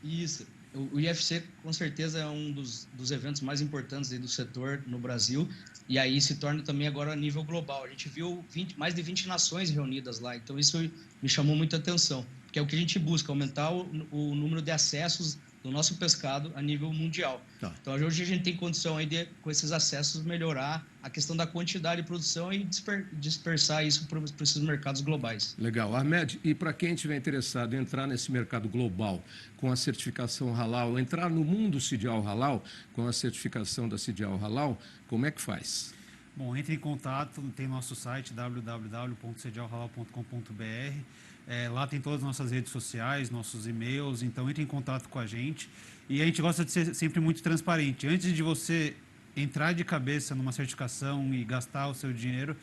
Isso. O IFC, com certeza, é um dos eventos mais importantes aí do setor no Brasil, e aí se torna também agora a nível global. A gente viu mais de 20 nações reunidas lá, então isso me chamou muita atenção, que é o que a gente busca, aumentar o número de acessos do nosso pescado a nível mundial. Tá. Então, hoje a gente tem condição aí de, com esses acessos, melhorar a questão da quantidade de produção e dispersar isso para esses mercados globais. Legal. Ahmed, e para quem estiver interessado em entrar nesse mercado global com a certificação halal, entrar no mundo CIDIAL halal com a certificação da CIDIAL halal, como é que faz? Bom, entre em contato, tem nosso site www.cdialhalal.com.br. Lá tem todas as nossas redes sociais, nossos e-mails, então entre em contato com a gente. E a gente gosta de ser sempre muito transparente. Antes de você entrar de cabeça numa certificação e gastar o seu dinheiro,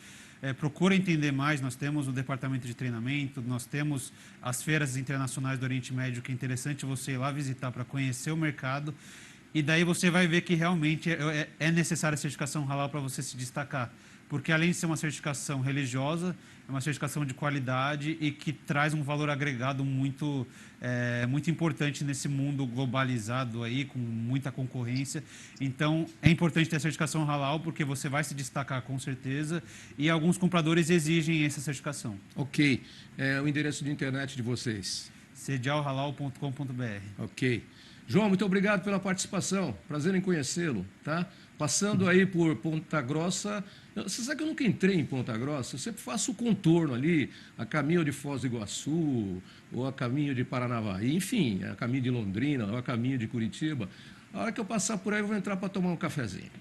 procura entender mais. Nós temos o departamento de treinamento, nós temos as feiras internacionais do Oriente Médio, que é interessante você ir lá visitar para conhecer o mercado. E daí você vai ver que realmente é necessária a certificação halal para você se destacar. Porque além de ser uma certificação religiosa, é uma certificação de qualidade e que traz um valor agregado muito importante nesse mundo globalizado aí, com muita concorrência. Então, é importante ter a certificação halal, porque você vai se destacar com certeza, e alguns compradores exigem essa certificação. Ok. O endereço de internet de vocês? cdialhalal.com.br. Ok. João, muito obrigado pela participação. Prazer em conhecê-lo, tá? Passando aí por Ponta Grossa, você sabe que eu nunca entrei em Ponta Grossa, eu sempre faço o contorno ali, a caminho de Foz do Iguaçu, ou a caminho de Paranavaí, enfim, a caminho de Londrina, ou a caminho de Curitiba. A hora que eu passar por aí, eu vou entrar para tomar um cafezinho.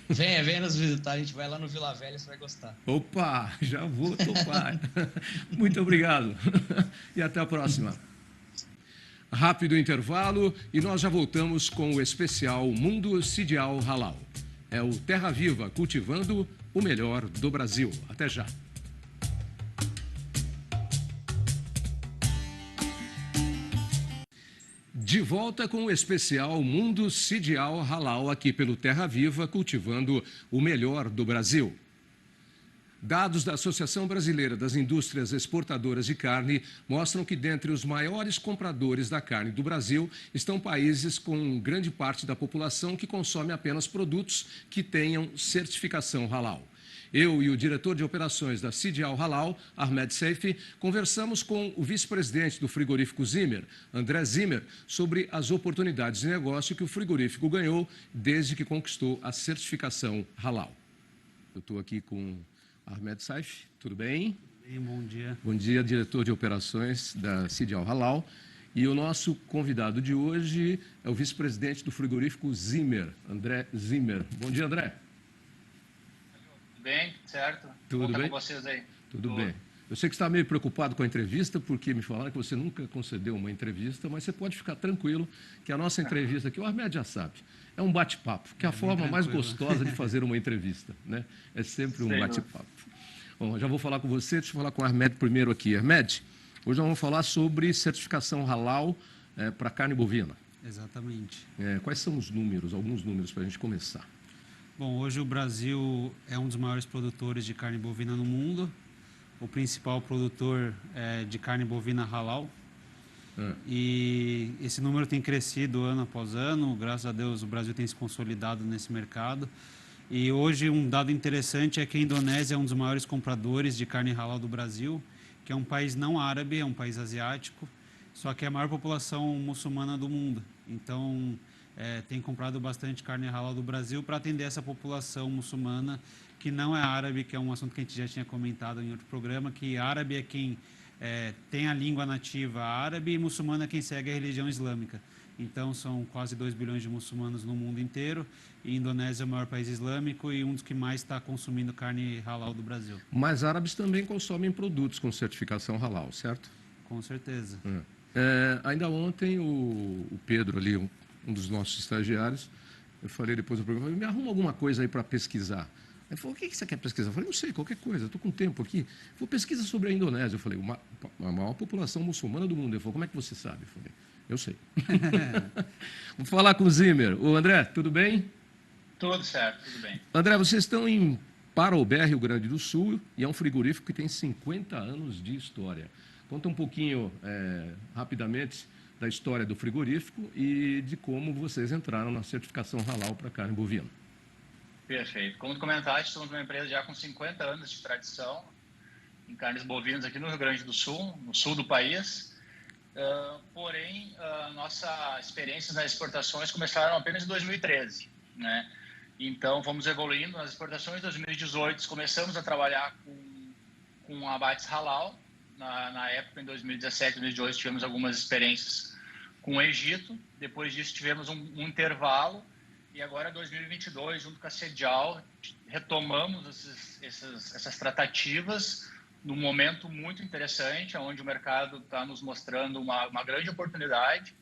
Venha nos visitar, a gente vai lá no Vila Velha, você vai gostar. Opa, já vou topar. Muito obrigado. E até a próxima. Rápido intervalo e nós já voltamos com o especial Mundo Sidial Halal. É o Terra Viva cultivando o melhor do Brasil. Até já. De volta com o especial Mundo Sidial Halal aqui pelo Terra Viva cultivando o melhor do Brasil. Dados da Associação Brasileira das Indústrias Exportadoras de Carne mostram que dentre os maiores compradores da carne do Brasil estão países com grande parte da população que consome apenas produtos que tenham certificação halal. Eu e o diretor de operações da Sidial Halal, Ahmed Seifi, conversamos com o vice-presidente do frigorífico Zimmer, André Zimmer, sobre as oportunidades de negócio que o frigorífico ganhou desde que conquistou a certificação halal. Eu estou aqui com Ahmed Seifi, tudo bem? Bem, bom dia. Bom dia, diretor de operações da Sidial Halal. E o nosso convidado de hoje é o vice-presidente do frigorífico Zimmer, André Zimmer. Bom dia, André. Tudo bem, certo? Tudo bem? Com vocês aí. Tudo bem. Eu sei que você está meio preocupado com a entrevista, porque me falaram que você nunca concedeu uma entrevista, mas você pode ficar tranquilo que a nossa entrevista aqui, o Ahmed já sabe, é um bate-papo, que é a forma mais gostosa de fazer uma entrevista, né? É sempre um bate-papo. Bom, já vou falar com você, deixa eu falar com o Ahmed primeiro aqui. Ahmed, hoje nós vamos falar sobre certificação halal para carne bovina. Exatamente. Quais são os números, alguns números para a gente começar? Bom, hoje o Brasil é um dos maiores produtores de carne bovina no mundo, o principal produtor de carne bovina halal. E esse número tem crescido ano após ano, graças a Deus o Brasil tem se consolidado nesse mercado. E hoje um dado interessante é que a Indonésia é um dos maiores compradores de carne halal do Brasil, que é um país não árabe, é um país asiático, só que é a maior população muçulmana do mundo. Então, tem comprado bastante carne halal do Brasil para atender essa população muçulmana que não é árabe, que é um assunto que a gente já tinha comentado em outro programa, que árabe é quem tem a língua nativa árabe e muçulmano é quem segue a religião islâmica. Então, são quase 2 bilhões de muçulmanos no mundo inteiro e a Indonésia é o maior país islâmico e um dos que mais está consumindo carne halal do Brasil. Mas árabes também consomem produtos com certificação halal, certo? Com certeza. Ainda ontem, o Pedro ali, um dos nossos estagiários, eu falei depois do programa, me arruma alguma coisa aí para pesquisar. Ele falou, o que você quer pesquisar? Eu falei, não sei, qualquer coisa, estou com tempo aqui. Ele falou, pesquisa sobre a Indonésia. Eu falei, a maior população muçulmana do mundo. Ele falou, como é que você sabe? Eu falei, eu sei. Vou falar com o Zimmer. Ô, André, tudo bem? Tudo certo, tudo bem. André, vocês estão em Parobé, Rio Grande do Sul, e é um frigorífico que tem 50 anos de história. Conta um pouquinho, rapidamente, da história do frigorífico e de como vocês entraram na certificação halal para carne bovina. Perfeito. Como tu comentaste, somos uma empresa já com 50 anos de tradição em carnes bovinas aqui no Rio Grande do Sul, no sul do país. Porém, nossa experiência nas exportações começaram apenas em 2013, né? Então, fomos evoluindo nas exportações. Em 2018, começamos a trabalhar com abates halal. Na época, em 2017 e 2018, tivemos algumas experiências com o Egito. Depois disso, tivemos um intervalo. E agora, em 2022, junto com a Sidial, retomamos essas tratativas num momento muito interessante, onde o mercado está nos mostrando uma grande oportunidade.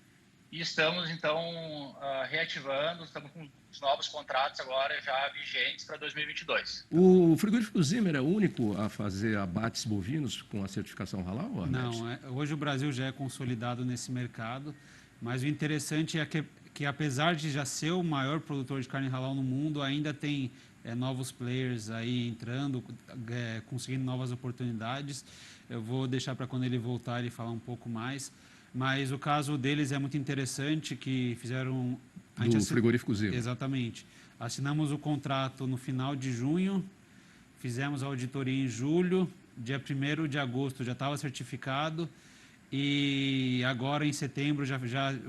E estamos, então, reativando, estamos com os novos contratos agora já vigentes para 2022. O frigorífico Zimmer é o único a fazer abates bovinos com a certificação halal? Não, hoje o Brasil já é consolidado nesse mercado, mas o interessante é que apesar de já ser o maior produtor de carne halal no mundo, ainda tem novos players aí entrando, conseguindo novas oportunidades. Eu vou deixar para quando ele voltar ele falar um pouco mais. Mas o caso deles é muito interessante, que fizeram... Do frigorífico Zimmer. Exatamente. Assinamos o contrato no final de junho, fizemos a auditoria em julho, dia 1º de agosto já estava certificado E agora, em setembro, já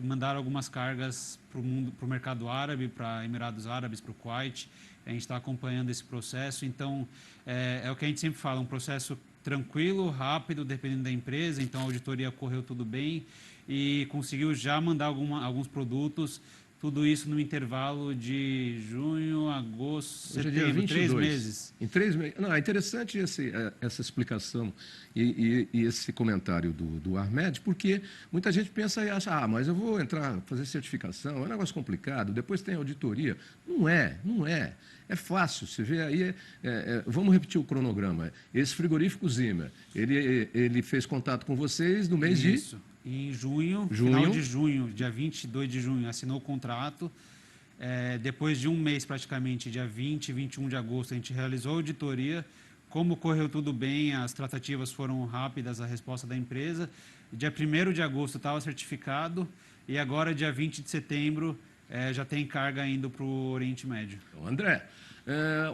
mandaram algumas cargas para o mercado árabe, para Emirados Árabes, para o Kuwait. A gente está acompanhando esse processo. Então, é o que a gente sempre fala, um processo tranquilo, rápido, dependendo da empresa. Então, a auditoria correu tudo bem e conseguiu já mandar alguns produtos. Tudo isso no intervalo de junho, agosto, Hoje é dia setembro, 22. 3 meses. Em 3 meses. Não, é interessante essa explicação e esse comentário do Ahmed, porque muita gente pensa e acha, mas eu vou entrar, fazer certificação, é um negócio complicado, depois tem auditoria. Não é, não é. É fácil, você vê aí, vamos repetir o cronograma. Esse frigorífico Zimmer, ele fez contato com vocês no mês Isso. Em junho, final de junho, dia 22 de junho, assinou o contrato. Depois de um mês, praticamente, dia 20, 21 de agosto, a gente realizou a auditoria. Como correu tudo bem, as tratativas foram rápidas, a resposta da empresa. Dia 1º de agosto estava certificado e agora, dia 20 de setembro, já tem carga indo para o Oriente Médio. Então, André,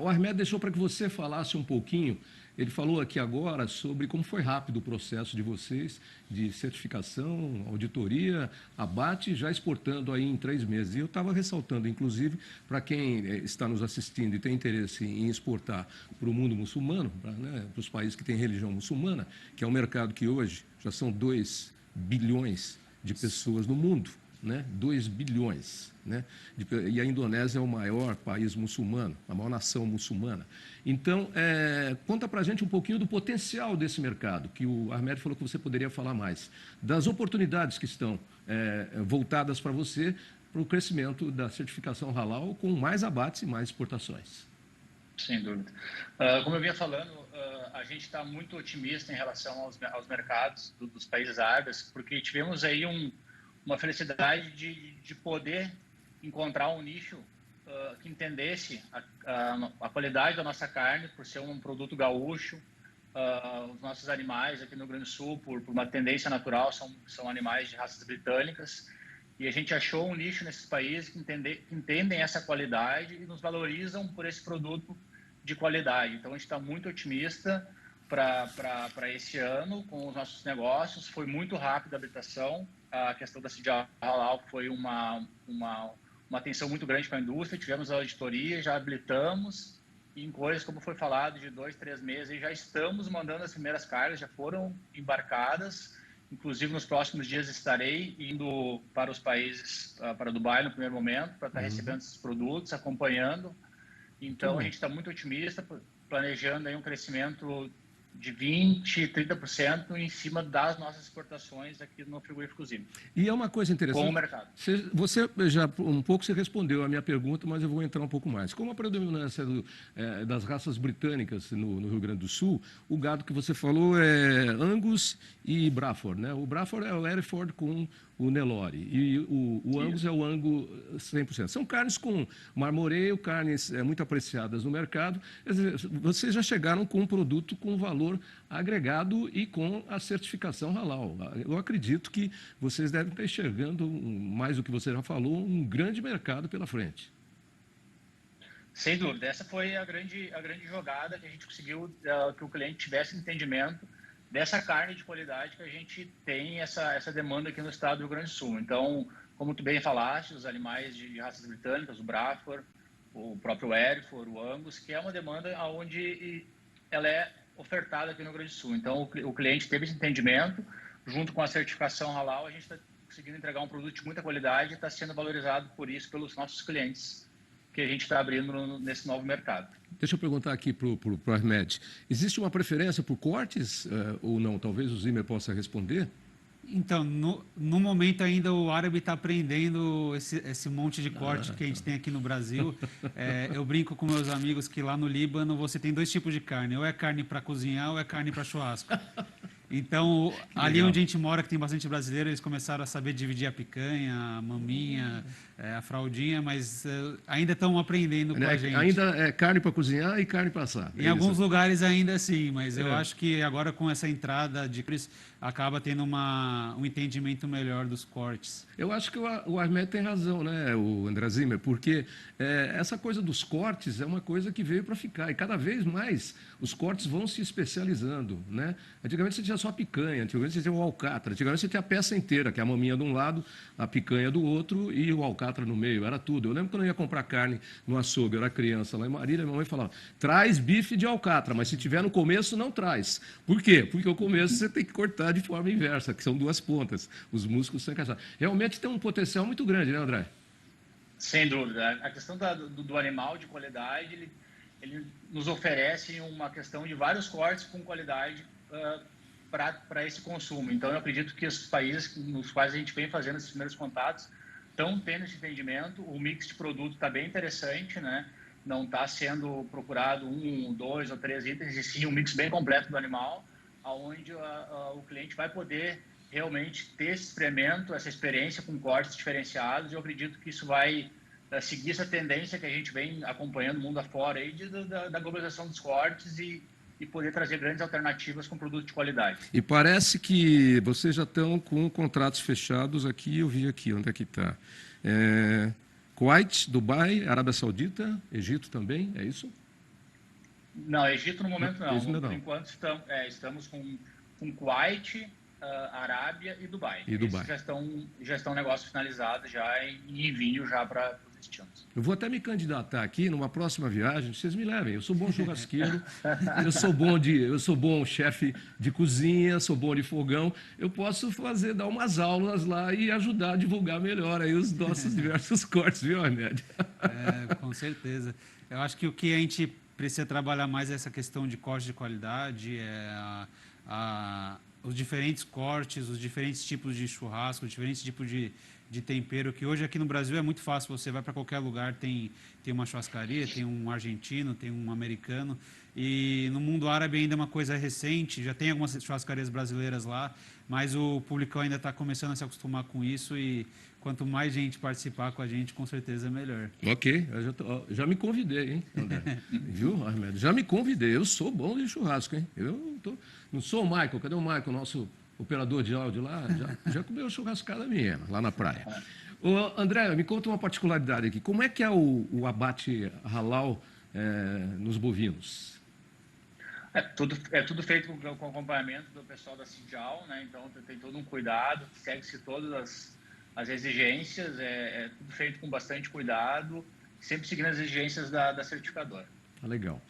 o Ahmed deixou para que você falasse um pouquinho. Ele falou aqui agora sobre como foi rápido o processo de vocês, de certificação, auditoria, abate, já exportando aí em 3 meses. E eu estava ressaltando, inclusive, para quem está nos assistindo e tem interesse em exportar para o mundo muçulmano, para os países que têm religião muçulmana, que é um mercado que hoje já são 2 bilhões de pessoas no mundo. 2 bilhões. E a Indonésia é o maior país muçulmano, a maior nação muçulmana. Então, conta para a gente um pouquinho do potencial desse mercado, que o Ahmed falou que você poderia falar mais, das oportunidades que estão voltadas para você, para o crescimento da certificação halal, com mais abates e mais exportações. Sem dúvida. Como eu vinha falando, a gente está muito otimista em relação aos mercados dos países árabes, porque tivemos aí uma felicidade de poder encontrar um nicho que entendesse a qualidade da nossa carne, por ser um produto gaúcho. Os nossos animais aqui no Rio Grande do Sul, por uma tendência natural, são animais de raças britânicas. E a gente achou um nicho nesses países que entendem essa qualidade e nos valorizam por esse produto de qualidade. Então, a gente está muito otimista para esse ano com os nossos negócios. Foi muito rápida a habilitação. A questão da Sedial Halal foi uma atenção muito grande para a indústria. Tivemos a auditoria, já habilitamos, e em coisas, como foi falado, de 2, 3 meses, já estamos mandando as primeiras cargas, já foram embarcadas. Inclusive, nos próximos dias estarei indo para os países, para Dubai no primeiro momento, para estar recebendo esses produtos, acompanhando. Então, a gente está muito otimista, planejando aí um crescimento de 20%, 30% em cima das nossas exportações aqui no frigorífico Zimmer. E é uma coisa interessante. Com o mercado. Você já um pouco se respondeu a minha pergunta, mas eu vou entrar um pouco mais. Como a predominância das raças britânicas no Rio Grande do Sul, o gado que você falou é Angus e Braford, né? O Braford é o Hereford com o Nelore e o Angus é o Angus 100%. São carnes com marmoreio, carnes muito apreciadas no mercado. Vocês já chegaram com um produto com valor agregado e com a certificação halal. Eu acredito que vocês devem estar enxergando, mais do que você já falou, um grande mercado pela frente. Sem dúvida. Essa foi a grande jogada que a gente conseguiu, que o cliente tivesse entendimento dessa carne de qualidade que a gente tem essa demanda aqui no estado do Rio Grande do Sul. Então, como tu bem falaste, os animais de raças britânicas, o Braford, o próprio Hereford, o Angus, que é uma demanda onde ela é ofertada aqui no Rio Grande do Sul. Então, o cliente teve esse entendimento, junto com a certificação halal, a gente está conseguindo entregar um produto de muita qualidade e está sendo valorizado por isso pelos nossos clientes, que a gente está abrindo nesse novo mercado. Deixa eu perguntar aqui para o Ahmed. Existe uma preferência por cortes ou não? Talvez o Zimmer possa responder. Então, no momento ainda o árabe está aprendendo esse monte de corte que a gente tem aqui no Brasil. Eu brinco com meus amigos que lá no Líbano você tem 2 tipos de carne. Ou é carne para cozinhar ou é carne para churrasco. Então, ali onde a gente mora, que tem bastante brasileiro, eles começaram a saber dividir a picanha, a maminha, a fraldinha, mas ainda estão aprendendo com a gente. Ainda é carne para cozinhar e carne para assar. Em alguns lugares ainda sim, mas eu acho que agora com essa entrada de acaba tendo um entendimento melhor dos cortes. Eu acho que o Ahmed tem razão, né, o André Zimmer, porque essa coisa dos cortes é uma coisa que veio para ficar e cada vez mais os cortes vão se especializando, né? Antigamente você tinha só só a picanha, antigamente você tinha o alcatra, antigamente você tinha a peça inteira, que é a maminha de um lado, a picanha do outro e o alcatra no meio, era tudo. Eu lembro quando eu ia comprar carne no açougue, eu era criança lá em Marília, minha mãe falava, traz bife de alcatra, mas se tiver no começo, não traz. Por quê? Porque o começo você tem que cortar de forma inversa, que são duas pontas, os músculos são encaixados. Realmente tem um potencial muito grande, né, André? Sem dúvida. A questão do animal de qualidade, ele nos oferece uma questão de vários cortes com qualidade para esse consumo. Então, eu acredito que os países nos quais a gente vem fazendo esses primeiros contatos estão tendo esse entendimento. O mix de produto está bem interessante, né? Não está sendo procurado 1, 2 ou 3 itens, e sim um mix bem completo do animal, onde o cliente vai poder realmente ter esse experimento, essa experiência com cortes diferenciados. Eu acredito que isso vai seguir essa tendência que a gente vem acompanhando o mundo afora aí da globalização dos cortes e poder trazer grandes alternativas com produtos de qualidade. E parece que vocês já estão com contratos fechados aqui, eu vi aqui, onde é que está? Kuwait, Dubai, Arábia Saudita, Egito também, é isso? Não, Egito no momento não. Não. Por enquanto estamos com Kuwait, Arábia e Dubai. Dubai. Já estão negócios finalizados já em envio já para os destinos. Eu vou até me candidatar aqui numa próxima viagem, vocês me levem. Eu sou bom churrasqueiro, eu sou bom chefe de cozinha, sou bom de fogão. Eu posso dar umas aulas lá e ajudar a divulgar melhor aí os nossos diversos cortes, viu, Ahmed? Com certeza. Eu acho que o que a gente precisa trabalhar mais é essa questão de corte de qualidade, os diferentes cortes, os diferentes tipos de churrasco, os diferentes tipos de tempero, que hoje aqui no Brasil é muito fácil, você vai para qualquer lugar, tem uma churrascaria, tem um argentino, tem um americano, e no mundo árabe ainda é uma coisa recente, já tem algumas churrascarias brasileiras lá, mas o público ainda está começando a se acostumar com isso, e quanto mais gente participar com a gente, com certeza é melhor. Ok, eu já me convidei, hein, André? Viu, Ahmed? Já me convidei, eu sou bom de churrasco, hein? Não sou o Michael, cadê o Michael, nosso operador de áudio lá? Já comeu churrascada minha, lá na praia. Ô, André, me conta uma particularidade aqui, como é que é o abate halal nos bovinos? É tudo feito com acompanhamento do pessoal da Sindial, né? Então tem todo um cuidado, segue-se todas as exigências, é tudo feito com bastante cuidado, sempre seguindo as exigências da certificadora. Legal.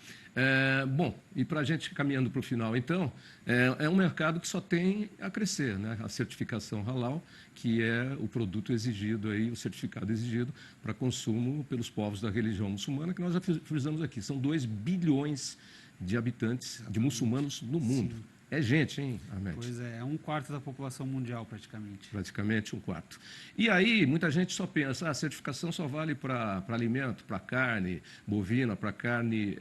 Bom, e para a gente caminhando para o final, então, é um mercado que só tem a crescer, né? A certificação halal, que é o produto exigido aí, o certificado exigido para consumo pelos povos da religião muçulmana, que nós já frisamos aqui. São 2 bilhões de habitantes, de muçulmanos no mundo. Sim. É gente, hein, Ahmed? Pois é 1/4 da população mundial, praticamente. Praticamente 1/4. E aí, muita gente só pensa, a certificação só vale para alimento, para carne bovina, para carne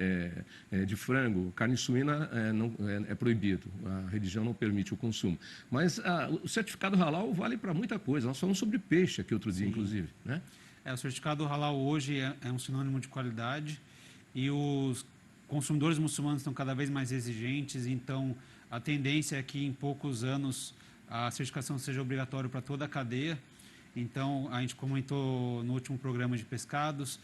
de frango. Carne suína não, é proibido, a religião não permite o consumo. Mas o certificado halal vale para muita coisa. Nós falamos sobre peixe aqui outro dia, inclusive, né? O certificado halal hoje é um sinônimo de qualidade e os consumidores muçulmanos estão cada vez mais exigentes, então a tendência é que em poucos anos a certificação seja obrigatória para toda a cadeia. Então, a gente comentou no último programa de pescados,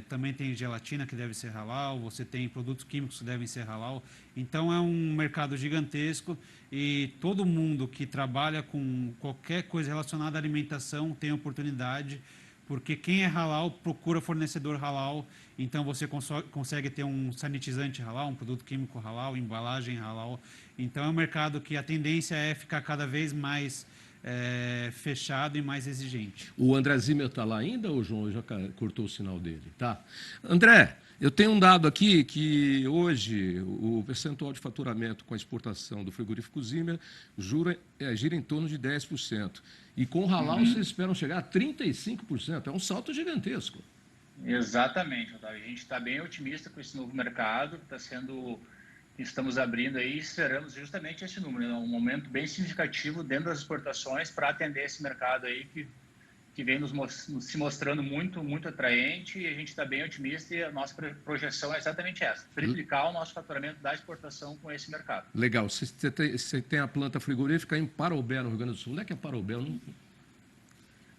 também tem gelatina que deve ser halal, você tem produtos químicos que devem ser halal. Então, é um mercado gigantesco e todo mundo que trabalha com qualquer coisa relacionada à alimentação tem oportunidade, porque quem é halal procura fornecedor halal, então você consegue ter um sanitizante halal, um produto químico halal, embalagem halal. Então é um mercado que a tendência é ficar cada vez mais fechado e mais exigente. O André Zimmer está lá ainda ou o João já cortou o sinal dele? Tá. André, eu tenho um dado aqui que hoje o percentual de faturamento com a exportação do frigorífico Zimmer gira em torno de 10%. E com o halal vocês esperam chegar a 35%. É um salto gigantesco. Exatamente, Otávio. A gente está bem otimista com esse novo mercado que estamos abrindo aí e esperamos justamente esse número, né? Um momento bem significativo dentro das exportações para atender esse mercado aí que vem se mostrando muito, muito atraente, e a gente está bem otimista e a nossa projeção é exatamente essa, triplicar o nosso faturamento da exportação com esse mercado. Legal. Você tem a planta frigorífica em Parobé, no Rio Grande do Sul. Onde é que é Parobé?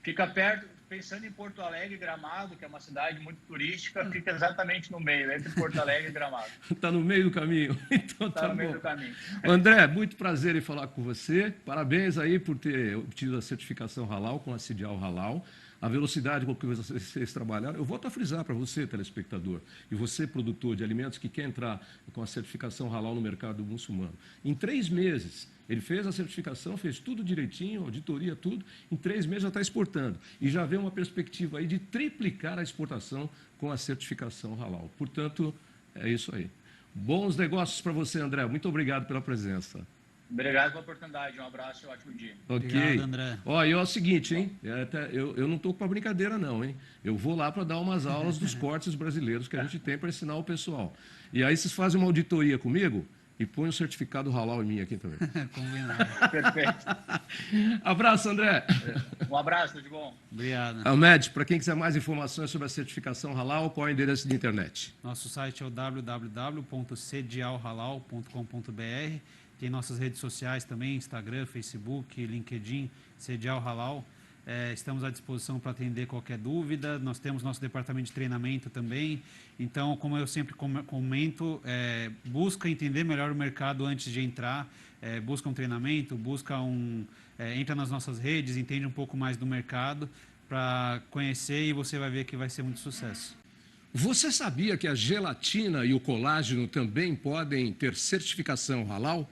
Fica perto, pensando em Porto Alegre e Gramado, que é uma cidade muito turística, fica exatamente no meio, entre Porto Alegre e Gramado. Está no meio do caminho. Então Está tá no meio bom. do caminho. André, muito prazer em falar com você. Parabéns aí por ter obtido a certificação Halal com a CIDIAL Halal. A velocidade com que vocês trabalharam. Eu volto a frisar para você, telespectador, e você, produtor de alimentos, que quer entrar com a certificação Halal no mercado muçulmano. Em 3 meses, ele fez a certificação, fez tudo direitinho, auditoria, tudo. Em 3 meses já está exportando. E já vê uma perspectiva aí de triplicar a exportação com a certificação Halal. Portanto, é isso aí. Bons negócios para você, André. Muito obrigado pela presença. Obrigado pela oportunidade. Um abraço e um ótimo dia. Ok. Obrigado, André. Ó, e é o seguinte, hein? Eu não estou com a brincadeira, não, hein? Eu vou lá para dar umas aulas dos cortes brasileiros que a gente tem para ensinar o pessoal. E aí vocês fazem uma auditoria comigo e põem o certificado Halal em mim aqui também. Combinado. Perfeito. Abraço, André. Um abraço, tudo de bom. Obrigado. Ahmed, para quem quiser mais informações sobre a certificação Halal, qual é o endereço de internet? Nosso site é o www.cedialhalal.com.br. Tem nossas redes sociais também, Instagram, Facebook, LinkedIn, Cedial Halal. Estamos à disposição para atender qualquer dúvida. Nós temos nosso departamento de treinamento também. Então, como eu sempre comento, busca entender melhor o mercado antes de entrar. Busca um treinamento, entra nas nossas redes, entende um pouco mais do mercado para conhecer e você vai ver que vai ser muito sucesso. Você sabia que a gelatina e o colágeno também podem ter certificação Halal?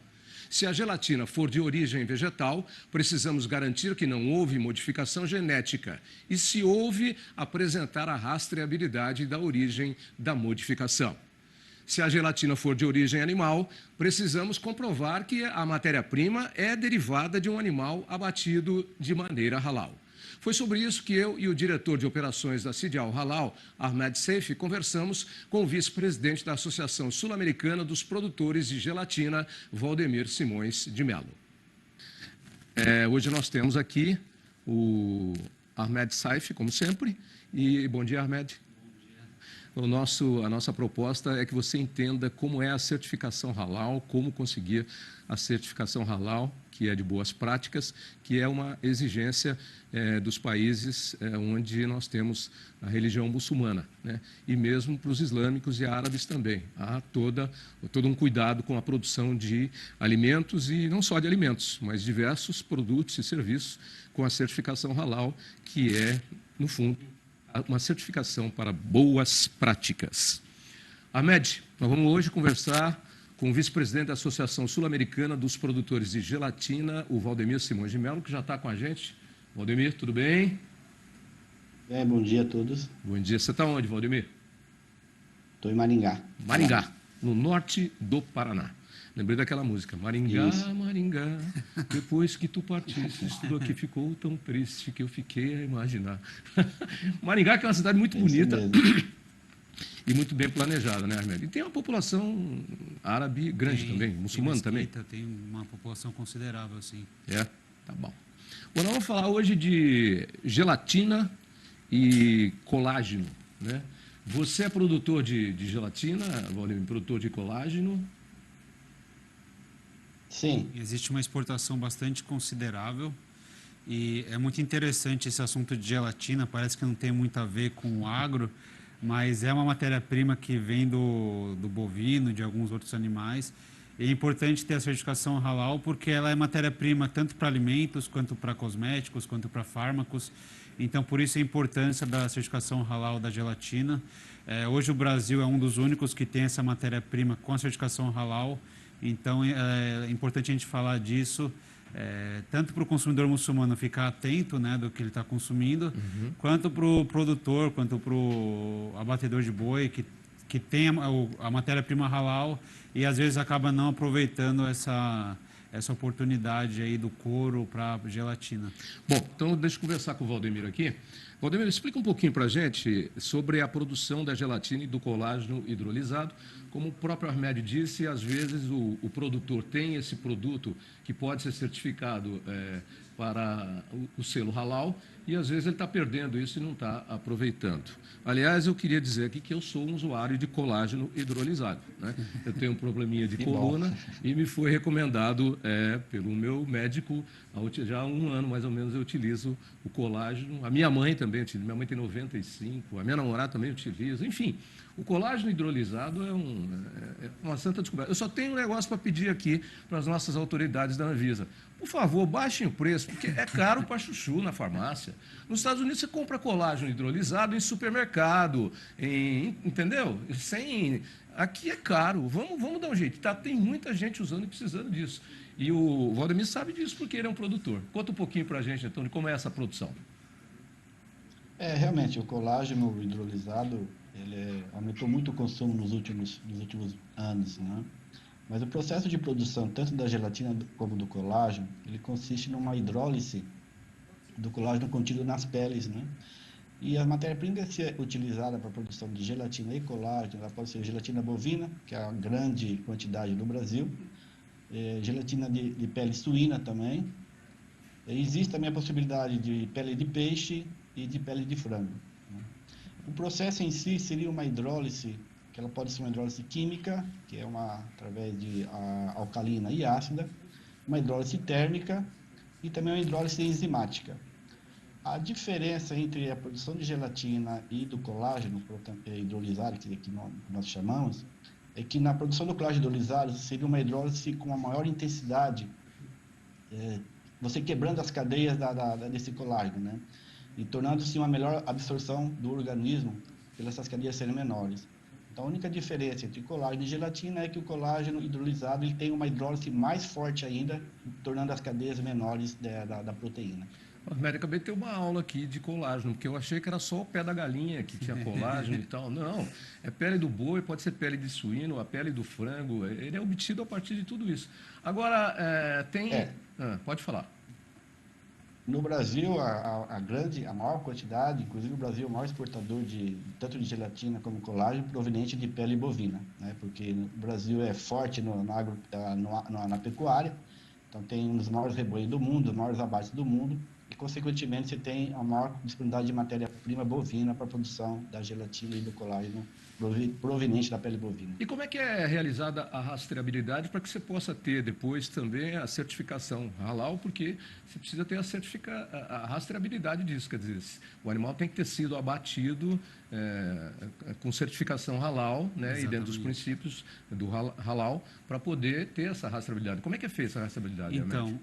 Se a gelatina for de origem vegetal, precisamos garantir que não houve modificação genética e, se houve, apresentar a rastreabilidade da origem da modificação. Se a gelatina for de origem animal, precisamos comprovar que a matéria-prima é derivada de um animal abatido de maneira halal. Foi sobre isso que eu e o diretor de operações da CIDIAL Halal, Ahmed Seif, conversamos com o vice-presidente da Associação Sul-Americana dos Produtores de Gelatina, Valdemir Simões de Mello. Hoje nós temos aqui o Ahmed Seif, como sempre. E bom dia, Ahmed. A nossa proposta é que você entenda como é a certificação Halal, como conseguir a certificação Halal, que é de boas práticas, que é uma exigência dos países onde nós temos a religião muçulmana, né? E mesmo para os islâmicos e árabes também. Há todo um cuidado com a produção de alimentos, e não só de alimentos, mas diversos produtos e serviços com a certificação Halal, que é, no fundo, uma certificação para boas práticas. Ahmed, nós vamos hoje conversar com o vice-presidente da Associação Sul-Americana dos Produtores de Gelatina, o Valdemir Simões de Mello, que já está com a gente. Valdemir, tudo bem? Bom dia a todos. Bom dia. Você está onde, Valdemir? Estou em Maringá. Maringá, no norte do Paraná. Lembrei daquela música, Maringá, Isso. Maringá, depois que tu partiste, tudo aqui ficou tão triste que eu fiquei a imaginar. Maringá, que é uma cidade muito bonita e muito bem planejada, né, Ahmed? E tem uma população árabe grande também, muçulmana também. Tem uma população considerável, sim. Tá bom. Bom, nós vamos falar hoje de gelatina e colágeno, né? Você é produtor de gelatina, Valdemir, produtor de colágeno? Sim. Existe uma exportação bastante considerável e é muito interessante esse assunto de gelatina. Parece que não tem muito a ver com o agro, mas é uma matéria-prima que vem do bovino, de alguns outros animais. E é importante ter a certificação Halal porque ela é matéria-prima tanto para alimentos, quanto para cosméticos, quanto para fármacos. Então, por isso a importância da certificação Halal da gelatina. Hoje o Brasil é um dos únicos que tem essa matéria-prima com a certificação Halal. Então, é importante a gente falar disso, tanto para o consumidor muçulmano ficar atento, né, do que ele está consumindo, quanto para o produtor, quanto para o abatedor de boi, que tem a matéria-prima halal e às vezes acaba não aproveitando essa oportunidade aí do couro para gelatina. Bom, então deixa eu conversar com o Valdemir aqui. Valdemir, explica um pouquinho para a gente sobre a produção da gelatina e do colágeno hidrolisado. Como o próprio Ahmed disse, às vezes o produtor tem esse produto que pode ser certificado para o selo halal e às vezes ele está perdendo isso e não está aproveitando. Aliás, eu queria dizer aqui que eu sou um usuário de colágeno hidrolisado, né? Eu tenho um probleminha de coluna e me foi recomendado pelo meu médico, já há 1 ano mais ou menos eu utilizo o colágeno. A minha mãe também utiliza, minha mãe tem 95, a minha namorada também utiliza, enfim. O colágeno hidrolisado é uma santa descoberta. Eu só tenho um negócio para pedir aqui para as nossas autoridades da Anvisa. Por favor, baixem o preço, porque é caro para chuchu na farmácia. Nos Estados Unidos você compra colágeno hidrolisado em supermercado, entendeu? Aqui é caro, vamos dar um jeito. Tem muita gente usando e precisando disso. E o Valdemir sabe disso porque ele é um produtor. Conta um pouquinho para a gente, então, de como é essa produção. Realmente, o colágeno hidrolisado aumentou muito o consumo nos últimos anos, né? Mas o processo de produção, tanto da gelatina como do colágeno, ele consiste numa hidrólise do colágeno contido nas peles, né? E a matéria-prima que é utilizada para a produção de gelatina e colágeno, ela pode ser gelatina bovina, que é a grande quantidade no Brasil, gelatina de pele suína também. Existe também a possibilidade de pele de peixe e de pele de frango. O processo em si seria uma hidrólise, que ela pode ser uma hidrólise química, que é através de alcalina e ácida, uma hidrólise térmica e também uma hidrólise enzimática. A diferença entre a produção de gelatina e do colágeno hidrolisado, que nós chamamos, é que na produção do colágeno hidrolisado seria uma hidrólise com uma maior intensidade, você quebrando as cadeias desse colágeno, né? E tornando-se uma melhor absorção do organismo pelas essas cadeias serem menores. Então, a única diferença entre colágeno e gelatina é que o colágeno hidrolisado ele tem uma hidrólise mais forte ainda, tornando as cadeias menores da proteína. Mério, acabei de ter uma aula aqui de colágeno, porque eu achei que era só o pé da galinha que tinha colágeno e tal. Não, é pele do boi, pode ser pele de suíno, a pele do frango, ele é obtido a partir de tudo isso. Agora, pode falar. No Brasil, a maior quantidade, inclusive o Brasil é o maior exportador tanto de gelatina como colágeno proveniente de pele bovina, né? Porque o Brasil é forte na pecuária, então tem um dos maiores rebanhos do mundo, os maiores abates do mundo, e consequentemente você tem a maior disponibilidade de matéria-prima bovina para a produção da gelatina e do colágeno proveniente da pele bovina. E como é que é realizada a rastreabilidade para que você possa ter depois também a certificação halal, porque você precisa ter a rastreabilidade disso, quer dizer, o animal tem que ter sido abatido com certificação halal, né, e dentro dos princípios do halal, para poder ter essa rastreabilidade. Como é que é feita essa rastreabilidade? Então,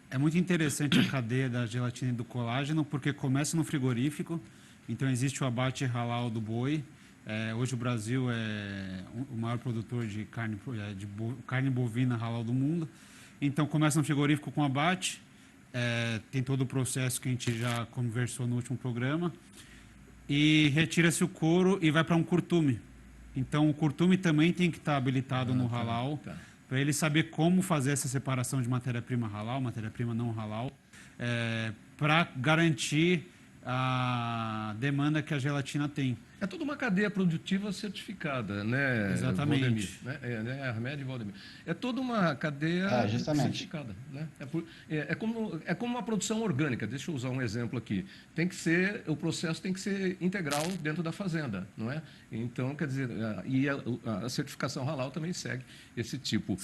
é muito interessante a cadeia da gelatina e do colágeno, porque começa no frigorífico, então existe o abate halal do boi. Hoje o Brasil é o maior produtor de carne bovina halal do mundo. Então começa no frigorífico com abate, tem todo o processo que a gente já conversou no último programa, e retira-se o couro e vai para um curtume. Então o curtume também tem que estar habilitado no halal, para ele saber como fazer essa separação de matéria-prima halal, matéria-prima não halal, para garantir a demanda que a gelatina tem. É toda uma cadeia produtiva certificada, né? Exatamente. Valdemir, né? Armédio e Valdemir. É toda uma cadeia certificada, né? É como uma produção orgânica. Deixa eu usar um exemplo aqui. O processo tem que ser integral dentro da fazenda, não é? Então, quer dizer, e a certificação halal também segue esse tipo.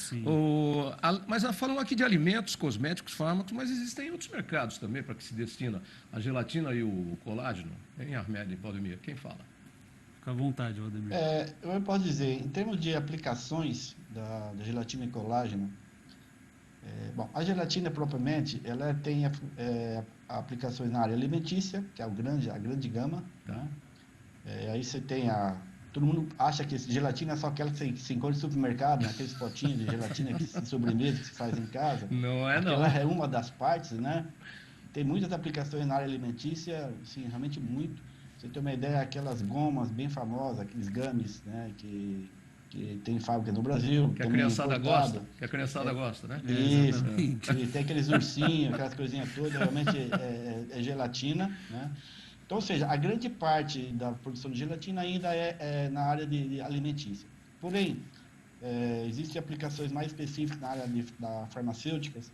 Mas falando aqui de alimentos, cosméticos, fármacos, mas existem outros mercados também para que se destina a gelatina e o colágeno. Em Armédio e Valdemir, quem fala? Fica à vontade, Valdemir. Eu posso dizer, em termos de aplicações da gelatina e colágeno, a gelatina propriamente, ela tem aplicações na área alimentícia, que é a grande gama, né? Aí você tem todo mundo acha que gelatina é só aquela que se encontra no supermercado, né? Aqueles potinhos de gelatina de sobremesa que se faz em casa. Não é, não. Ela é uma das partes, né? Tem muitas aplicações na área alimentícia, assim, realmente muito. Pra você ter uma ideia, aquelas gomas bem famosas, aqueles gummies, né, que tem fábrica no Brasil. Que a criançada gosta, né? Isso. E tem aqueles ursinhos, aquelas coisinhas todas, realmente é gelatina, né? Então, ou seja, a grande parte da produção de gelatina ainda é na área de alimentícia. Porém, existem aplicações mais específicas na área da farmacêuticas,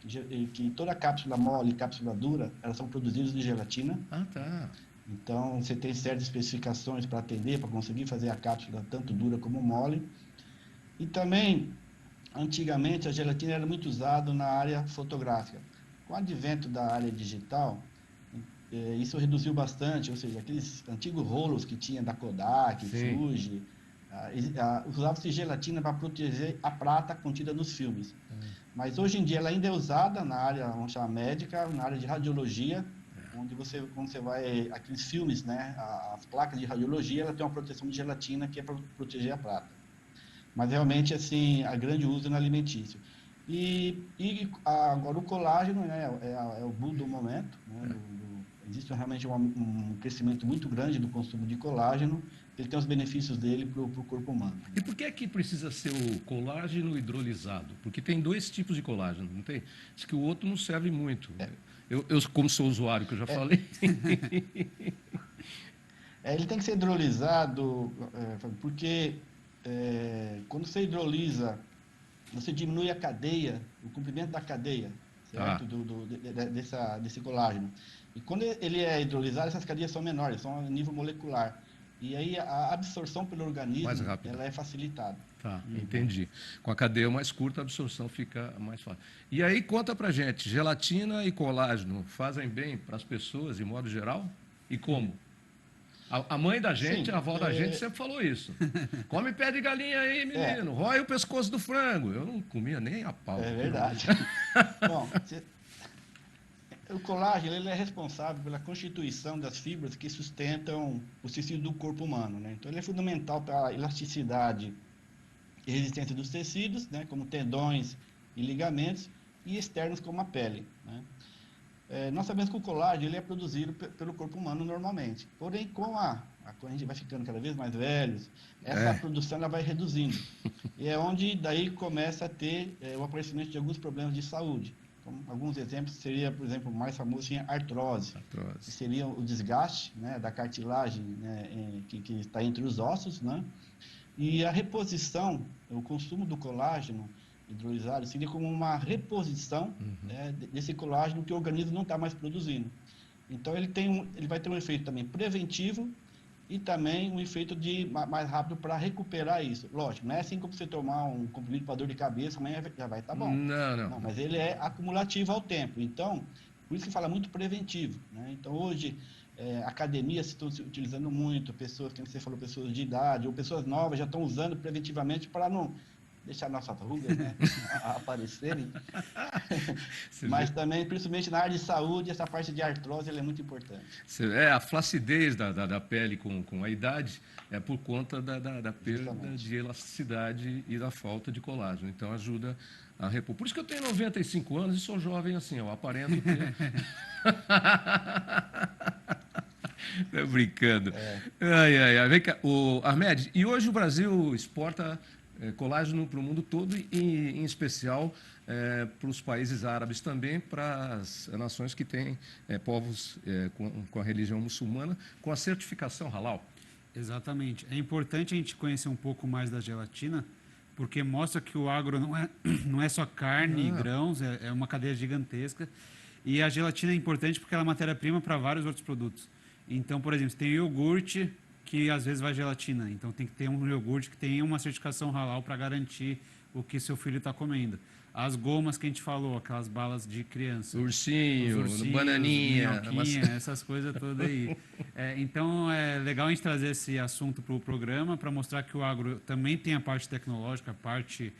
que toda cápsula mole e cápsula dura, elas são produzidas de gelatina. Ah, tá. Então, você tem certas especificações para atender, para conseguir fazer a cápsula tanto dura como mole. E também, antigamente, a gelatina era muito usada na área fotográfica. Com o advento da área digital, isso reduziu bastante, ou seja, aqueles antigos rolos que tinha da Kodak, Sim. Fuji, usava-se gelatina para proteger a prata contida nos filmes. Mas hoje em dia ela ainda é usada na área, vamos chamar médica, na área de radiologia, onde quando você vai, aqueles filmes, né, as placas de radiologia, ela tem uma proteção de gelatina que é para proteger a prata. Mas realmente, assim, a grande uso no alimentício. E agora o colágeno, né, é o boom do momento, né, existe realmente um crescimento muito grande do consumo de colágeno, ele tem os benefícios dele para o corpo humano. E por que é que precisa ser o colágeno hidrolisado? Porque tem 2 tipos de colágeno, não tem? Diz que o outro não serve muito. Eu como sou usuário, que eu já falei. Ele tem que ser hidrolisado, porque quando você hidrolisa, você diminui a cadeia, o comprimento da cadeia, certo? Desse colágeno. E quando ele é hidrolisado, essas cadeias são menores, são a nível molecular. E aí a absorção pelo organismo, ela é facilitada. Tá, entendi. Com a cadeia mais curta, a absorção fica mais fácil. E aí, conta pra gente, gelatina e colágeno fazem bem para as pessoas, de modo geral? E como? A mãe da gente, Sim, a avó da gente sempre falou isso. Come pé de galinha aí, menino. Rói o pescoço do frango. Eu não comia nem a pau. É verdade. Bom, o colágeno ele é responsável pela constituição das fibras que sustentam os tecidos do corpo humano, né? Então, ele é fundamental para a elasticidade e resistência dos tecidos, né? Como tendões e ligamentos, e externos como a pele, né? Nós sabemos que o colágeno ele é produzido pelo corpo humano normalmente. Porém, quando a gente vai ficando cada vez mais velhos, essa produção ela vai reduzindo. E é onde daí começa a ter o aparecimento de alguns problemas de saúde. Então, alguns exemplos seria, por exemplo, o mais famoso seria a artrose. Que seria o desgaste, né, da cartilagem, né, que está entre os ossos, né? E a reposição, o consumo do colágeno hidrolisado seria como uma reposição né, desse colágeno que o organismo não está mais produzindo. Então, ele vai ter um efeito também preventivo e também um efeito mais rápido para recuperar isso. Lógico, não é assim como você tomar um comprimido para dor de cabeça, amanhã já vai estar bom. Não, mas ele é acumulativo ao tempo. Então, por isso que fala muito preventivo, né? Então, hoje, academias estão se utilizando muito, pessoas, como você falou, pessoas de idade, ou pessoas novas já estão usando preventivamente para não deixar nossas rugas, né, aparecerem. Mas também, principalmente na área de saúde, essa parte de artrose ela é muito importante. A flacidez da pele com a idade é por conta da perda de elasticidade e da falta de colágeno. Então, ajuda a repor. Por isso que eu tenho 95 anos e sou jovem assim, eu aparento ter... Tô brincando. Ai. Vem cá, Ahmed, e hoje o Brasil exporta colágeno para o mundo todo e, em especial, para os países árabes também, para as nações que têm povos com a religião muçulmana, com a certificação halal. Exatamente. É importante a gente conhecer um pouco mais da gelatina, porque mostra que o agro não é só carne e grãos, é uma cadeia gigantesca. E a gelatina é importante porque ela é matéria-prima para vários outros produtos. Então, por exemplo, você tem iogurte que às vezes vai gelatina. Então, tem que ter um iogurte que tenha uma certificação halal para garantir o que seu filho está comendo. As gomas que a gente falou, aquelas balas de criança. Ursinho, bananinha. Essas coisas todas aí. Então, é legal a gente trazer esse assunto para o programa para mostrar que o agro também tem a parte tecnológica, a parte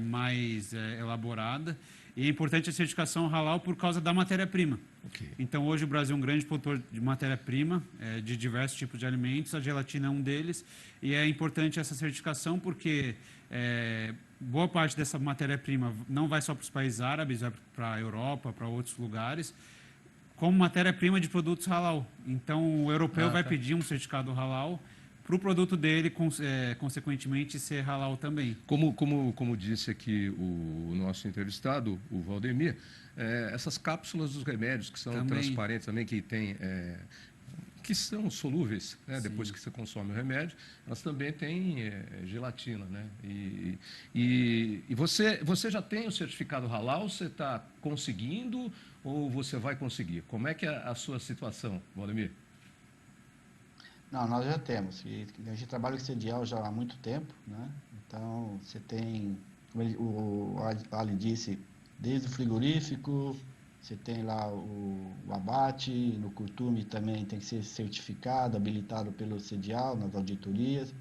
mais elaborada. E é importante a certificação halal por causa da matéria-prima. Okay. Então, hoje o Brasil é um grande produtor de matéria-prima, de diversos tipos de alimentos. A gelatina é um deles. E é importante essa certificação porque boa parte dessa matéria-prima não vai só para os países árabes, vai para a Europa, para outros lugares, como matéria-prima de produtos halal. Então, o europeu vai pedir um certificado halal para o produto dele, consequentemente, ser halal também. Como disse aqui o nosso entrevistado, o Valdemir, essas cápsulas dos remédios que são transparentes também, que tem que são solúveis, né? Depois que você consome o remédio, elas também têm gelatina, né? E você já tem o certificado halal? Você está conseguindo ou você vai conseguir? Como é que é a sua situação, Valdemir? Não, nós já temos. E a gente trabalha com sedial já há muito tempo, né? Então, você tem, como o Ali disse, desde o frigorífico, você tem lá o abate, no curtume também tem que ser certificado, habilitado pelo sedial nas auditorias.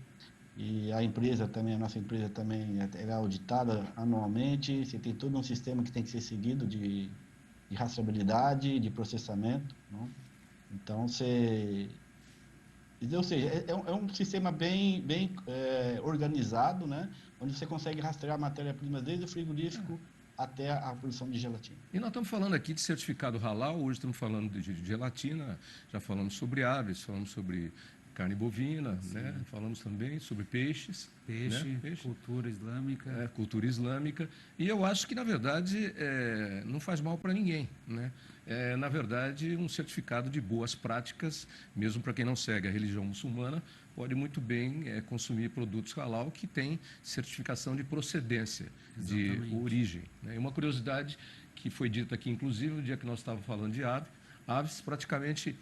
E a empresa também, a nossa empresa também é auditada anualmente. Você tem todo um sistema que tem que ser seguido de rastreabilidade, de processamento, né? Então, você ou seja, é um sistema bem organizado, né? Onde você consegue rastrear matéria-prima desde o frigorífico até a produção de gelatina. E nós estamos falando aqui de certificado halal, hoje estamos falando de gelatina, já falamos sobre aves, falamos sobre carne bovina, né? Falamos também sobre peixes. Peixe, né? Peixe. cultura islâmica. Cultura islâmica. E eu acho que, na verdade, não faz mal para ninguém, né? É, na verdade, um certificado de boas práticas, mesmo para quem não segue a religião muçulmana, pode muito bem consumir produtos halal que têm certificação de procedência, Exatamente. de origem, né? E uma curiosidade que foi dita aqui, inclusive, no dia que nós estávamos falando de aves, praticamente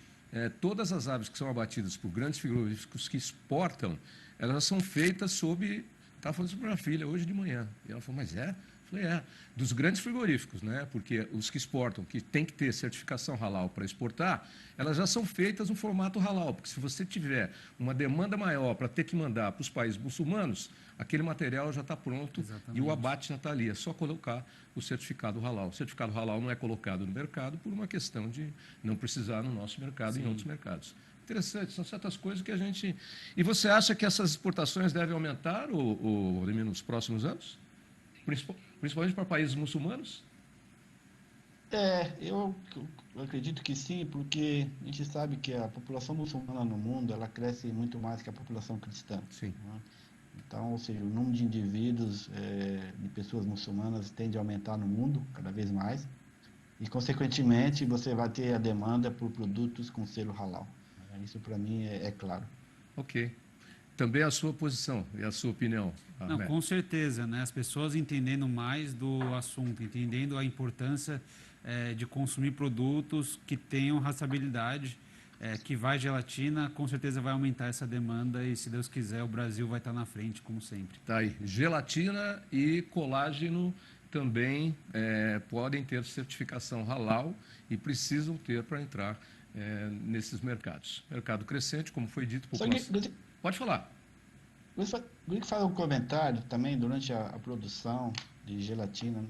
todas as aves que são abatidas por grandes frigoríficos que exportam, elas são feitas sob... Estava falando isso para minha filha hoje de manhã. E ela falou, mas é? Eu falei, dos grandes frigoríficos, né? Porque os que exportam, que tem que ter certificação halal para exportar, elas já são feitas no formato halal, porque se você tiver uma demanda maior para ter que mandar para os países muçulmanos, aquele material já está pronto. Exatamente. E o abate já está ali, é só colocar o certificado halal. O certificado halal não é colocado no mercado por uma questão de não precisar no nosso mercado e em outros mercados. Interessante, são certas coisas que a gente... E você acha que essas exportações devem aumentar, Valdemir, nos próximos anos? Principalmente para países muçulmanos? Eu acredito que sim, porque a gente sabe que a população muçulmana no mundo, ela cresce muito mais que a população cristã. Sim. Né? Então, ou seja, o número de indivíduos, de pessoas muçulmanas tende a aumentar no mundo cada vez mais e, consequentemente, você vai ter a demanda por produtos com selo halal. Isso, para mim, é claro. Ok. Também a sua posição e a sua opinião, Não, Ahmed. com certeza, né? As pessoas entendendo mais do assunto, entendendo a importância de consumir produtos que tenham rastreabilidade, que vai gelatina, com certeza vai aumentar essa demanda e, se Deus quiser, o Brasil vai estar na frente, como sempre. Tá aí. Gelatina e colágeno também podem ter certificação halal e precisam ter para entrar nesses mercados. Mercado crescente, como foi dito, população... Pode falar. Gostaria de fazer um comentário também durante a produção de gelatina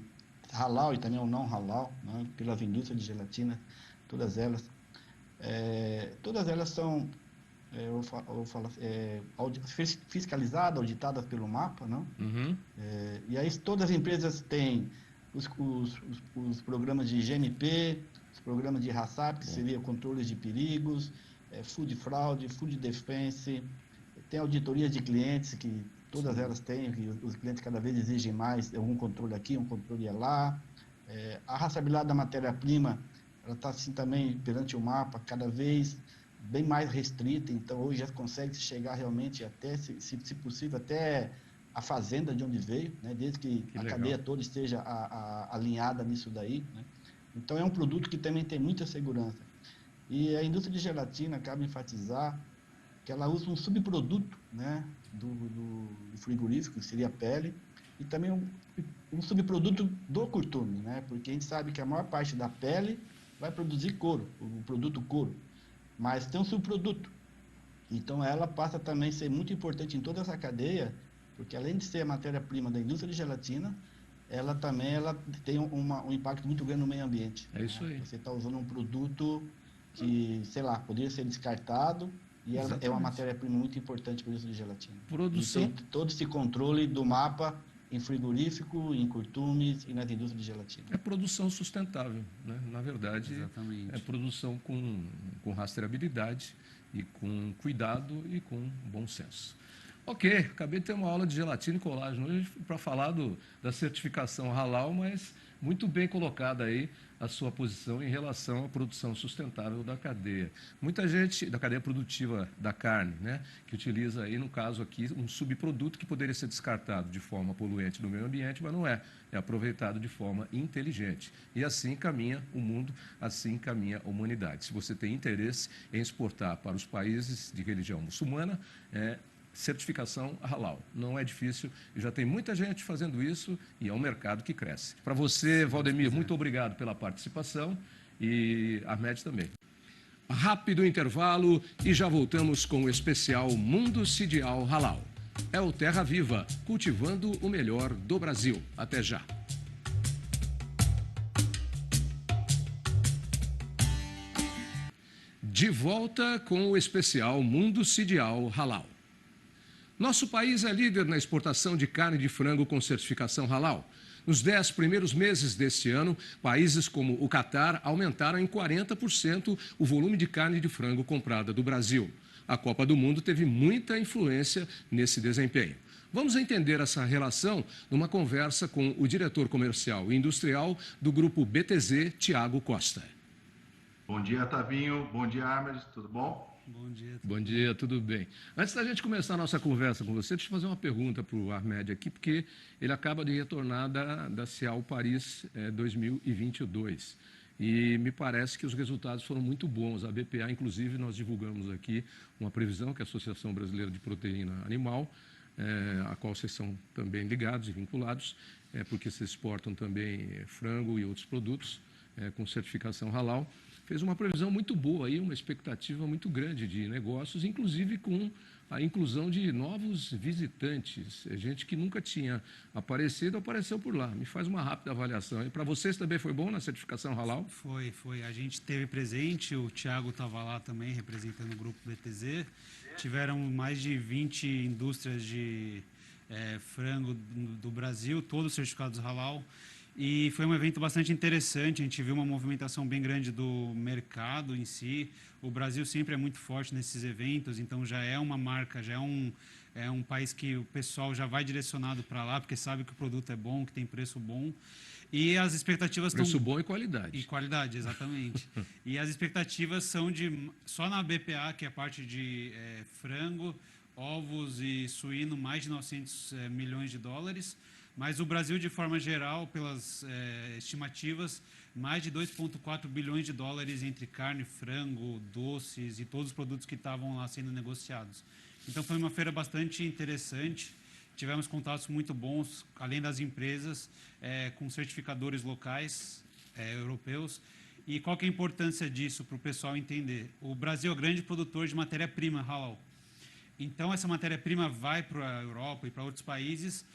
halal e também o não halal, né, pelas indústrias de gelatina, todas elas são fiscalizadas, auditadas pelo MAPA, não? Uhum. E aí todas as empresas têm os programas de GMP, os programas de HACCP, que seria controles de perigos, Food Fraud, Food Defense, tem auditoria de clientes, que todas elas têm, que os clientes cada vez exigem mais, um controle aqui, um controle lá. A rastreabilidade da matéria-prima, ela está assim também perante o MAPA, cada vez bem mais restrita, então hoje já consegue chegar realmente até, se possível, até a fazenda de onde veio, né? Desde que a legal. cadeia toda esteja alinhada nisso daí, né? Então é um produto que também tem muita segurança. E a indústria de gelatina, cabe enfatizar que ela usa um subproduto, né, do frigorífico, que seria a pele, e também um subproduto do curtume, né, porque a gente sabe que a maior parte da pele vai produzir couro, o produto couro, mas tem um subproduto. Então ela passa também a ser muito importante em toda essa cadeia, porque além de ser a matéria-prima da indústria de gelatina, ela tem um impacto muito grande no meio ambiente. É isso aí. Você está usando um produto que, sei lá, poderia ser descartado, e ela é uma matéria-prima muito importante para o uso de gelatina. Produção. E tem todo esse controle do MAPA em frigorífico, em curtumes e nas indústrias de gelatina. É produção sustentável, né? Na verdade, Exatamente. é produção com rastreabilidade e com cuidado e com bom senso. Ok, acabei de ter uma aula de gelatina e colágeno hoje para falar da certificação halal, mas muito bem colocada aí a sua posição em relação à produção sustentável da cadeia. Muita gente, da cadeia produtiva da carne, né, que utiliza aí, no caso aqui, um subproduto que poderia ser descartado de forma poluente no meio ambiente, mas não é. É aproveitado de forma inteligente. E assim caminha o mundo, assim caminha a humanidade. Se você tem interesse em exportar para os países de religião muçulmana, certificação halal. Não é difícil, e já tem muita gente fazendo isso e é um mercado que cresce. Para você, Valdemir, muito obrigado pela participação e Ahmed também. Rápido intervalo e já voltamos com o especial Mundo Sidial Halal. É o Terra Viva, cultivando o melhor do Brasil. Até já. De volta com o especial Mundo Sidial Halal. Nosso país é líder na exportação de carne de frango com certificação halal. Nos 10 primeiros meses deste ano, países como o Catar aumentaram em 40% o volume de carne de frango comprada do Brasil. A Copa do Mundo teve muita influência nesse desempenho. Vamos entender essa relação numa conversa com o diretor comercial e industrial do grupo BTZ, Tiago Costa. Bom dia, Tavinho. Bom dia, Ahmed. Tudo bom? Bom dia. Bom dia, tudo bem. Antes da gente começar a nossa conversa com você, deixa eu fazer uma pergunta para o Ahmed aqui, porque ele acaba de retornar da Cial Paris 2022. E me parece que os resultados foram muito bons. A BPA, inclusive, nós divulgamos aqui uma previsão, que é a Associação Brasileira de Proteína Animal, a qual vocês são também ligados e vinculados, porque vocês exportam também frango e outros produtos com certificação halal. Fez uma previsão muito boa, aí, uma expectativa muito grande de negócios, inclusive com a inclusão de novos visitantes, gente que nunca tinha aparecido, apareceu por lá. Me faz uma rápida avaliação. Para vocês também foi bom na certificação halal? Foi. A gente esteve presente, o Thiago estava lá também, representando o grupo BTZ. Tiveram mais de 20 indústrias de frango do Brasil, todos certificados halal. E foi um evento bastante interessante, a gente viu uma movimentação bem grande do mercado em si. O Brasil sempre é muito forte nesses eventos, então já é uma marca, já é um país que o pessoal já vai direcionado para lá, porque sabe que o produto é bom, que tem preço bom. E as expectativas Preço bom e qualidade. E qualidade, exatamente. E as expectativas são de, só na BPA, que é a parte de frango, ovos e suíno, mais de 900 milhões de dólares. Mas o Brasil, de forma geral, pelas estimativas, mais de 2,4 bilhões de dólares entre carne, frango, doces e todos os produtos que estavam lá sendo negociados. Então, foi uma feira bastante interessante. Tivemos contatos muito bons, além das empresas, com certificadores locais, europeus. E qual que é a importância disso para o pessoal entender? O Brasil é o grande produtor de matéria-prima halal. Então, essa matéria-prima vai para a Europa e para outros países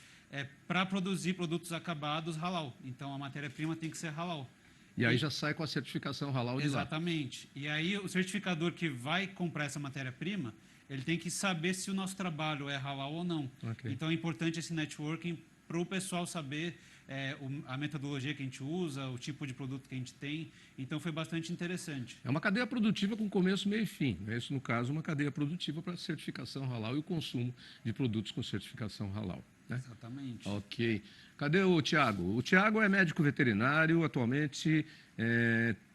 para produzir produtos acabados halal. Então, a matéria-prima tem que ser halal. E aí já sai com a certificação halal de lá. Exatamente. E aí, o certificador que vai comprar essa matéria-prima, ele tem que saber se o nosso trabalho é halal ou não. Okay. Então, é importante esse networking para o pessoal saber a metodologia que a gente usa, o tipo de produto que a gente tem. Então, foi bastante interessante. É uma cadeia produtiva com começo, meio e fim. Isso, no caso, uma cadeia produtiva para certificação halal e o consumo de produtos com certificação halal. Né? Exatamente. Ok. Cadê o Tiago? O Tiago é médico veterinário, atualmente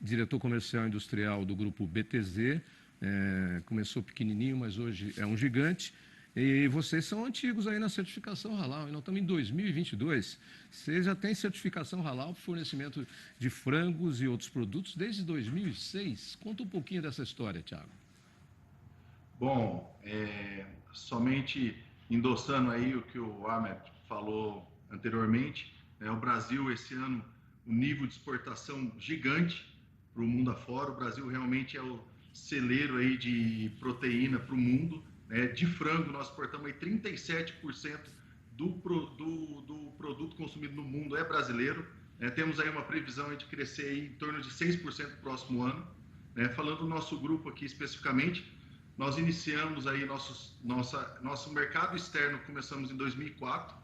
diretor comercial e industrial do grupo BTZ. Começou pequenininho, mas hoje é um gigante. E vocês são antigos aí na certificação halal. E nós estamos em 2022. Vocês já têm certificação halal para fornecimento de frangos e outros produtos desde 2006. Conta um pouquinho dessa história, Tiago. Bom, somente endossando aí o que o Ahmed falou anteriormente, o Brasil, esse ano, um nível de exportação gigante para o mundo afora. O Brasil realmente é o celeiro aí de proteína para o mundo. De frango, nós exportamos aí 37% do produto consumido no mundo é brasileiro. Temos aí uma previsão aí de crescer aí em torno de 6% no próximo ano. Falando do nosso grupo aqui especificamente, nós iniciamos aí nosso mercado externo, começamos em 2004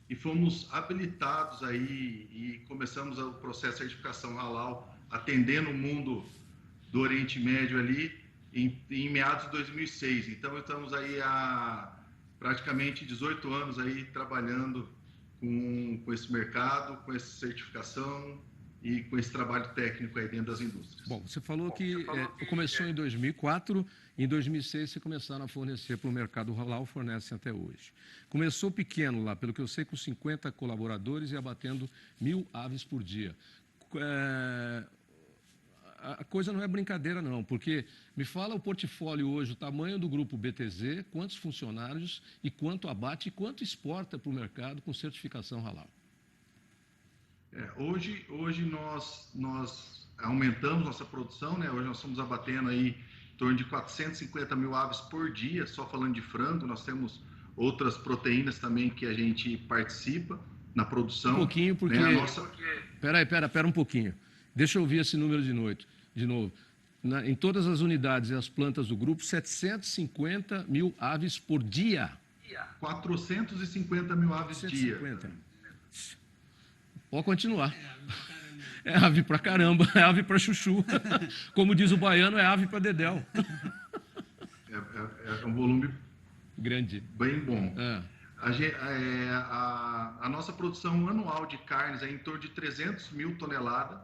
e fomos habilitados aí e começamos o processo de certificação halal, atendendo o mundo do Oriente Médio ali em meados de 2006. Então, estamos aí praticamente 18 anos aí trabalhando com esse mercado, com essa certificação e com esse trabalho técnico aí dentro das indústrias. Bom, você falou que começou em 2004, em 2006 você começaram a fornecer para o mercado halal, fornecem até hoje. Começou pequeno lá, pelo que eu sei, com 50 colaboradores e abatendo 1.000 aves por dia. A coisa não é brincadeira, não, porque me fala o portfólio hoje, o tamanho do grupo BTZ, quantos funcionários e quanto abate e quanto exporta para o mercado com certificação halal. Hoje nós aumentamos nossa produção, né? Hoje nós estamos abatendo aí em torno de 450 mil aves por dia, só falando de frango. Nós temos outras proteínas também que a gente participa na produção. Um pouquinho, porque... Né? Pera um pouquinho. Deixa eu ouvir esse número de novo. Em todas as unidades e as plantas do grupo, 750 mil aves por dia. 450 mil aves por dia. Pode continuar. É ave pra caramba, é ave pra chuchu. Como diz o baiano, é ave pra dedéu. É um volume grande, bem bom. A nossa produção anual de carnes é em torno de 300 mil toneladas,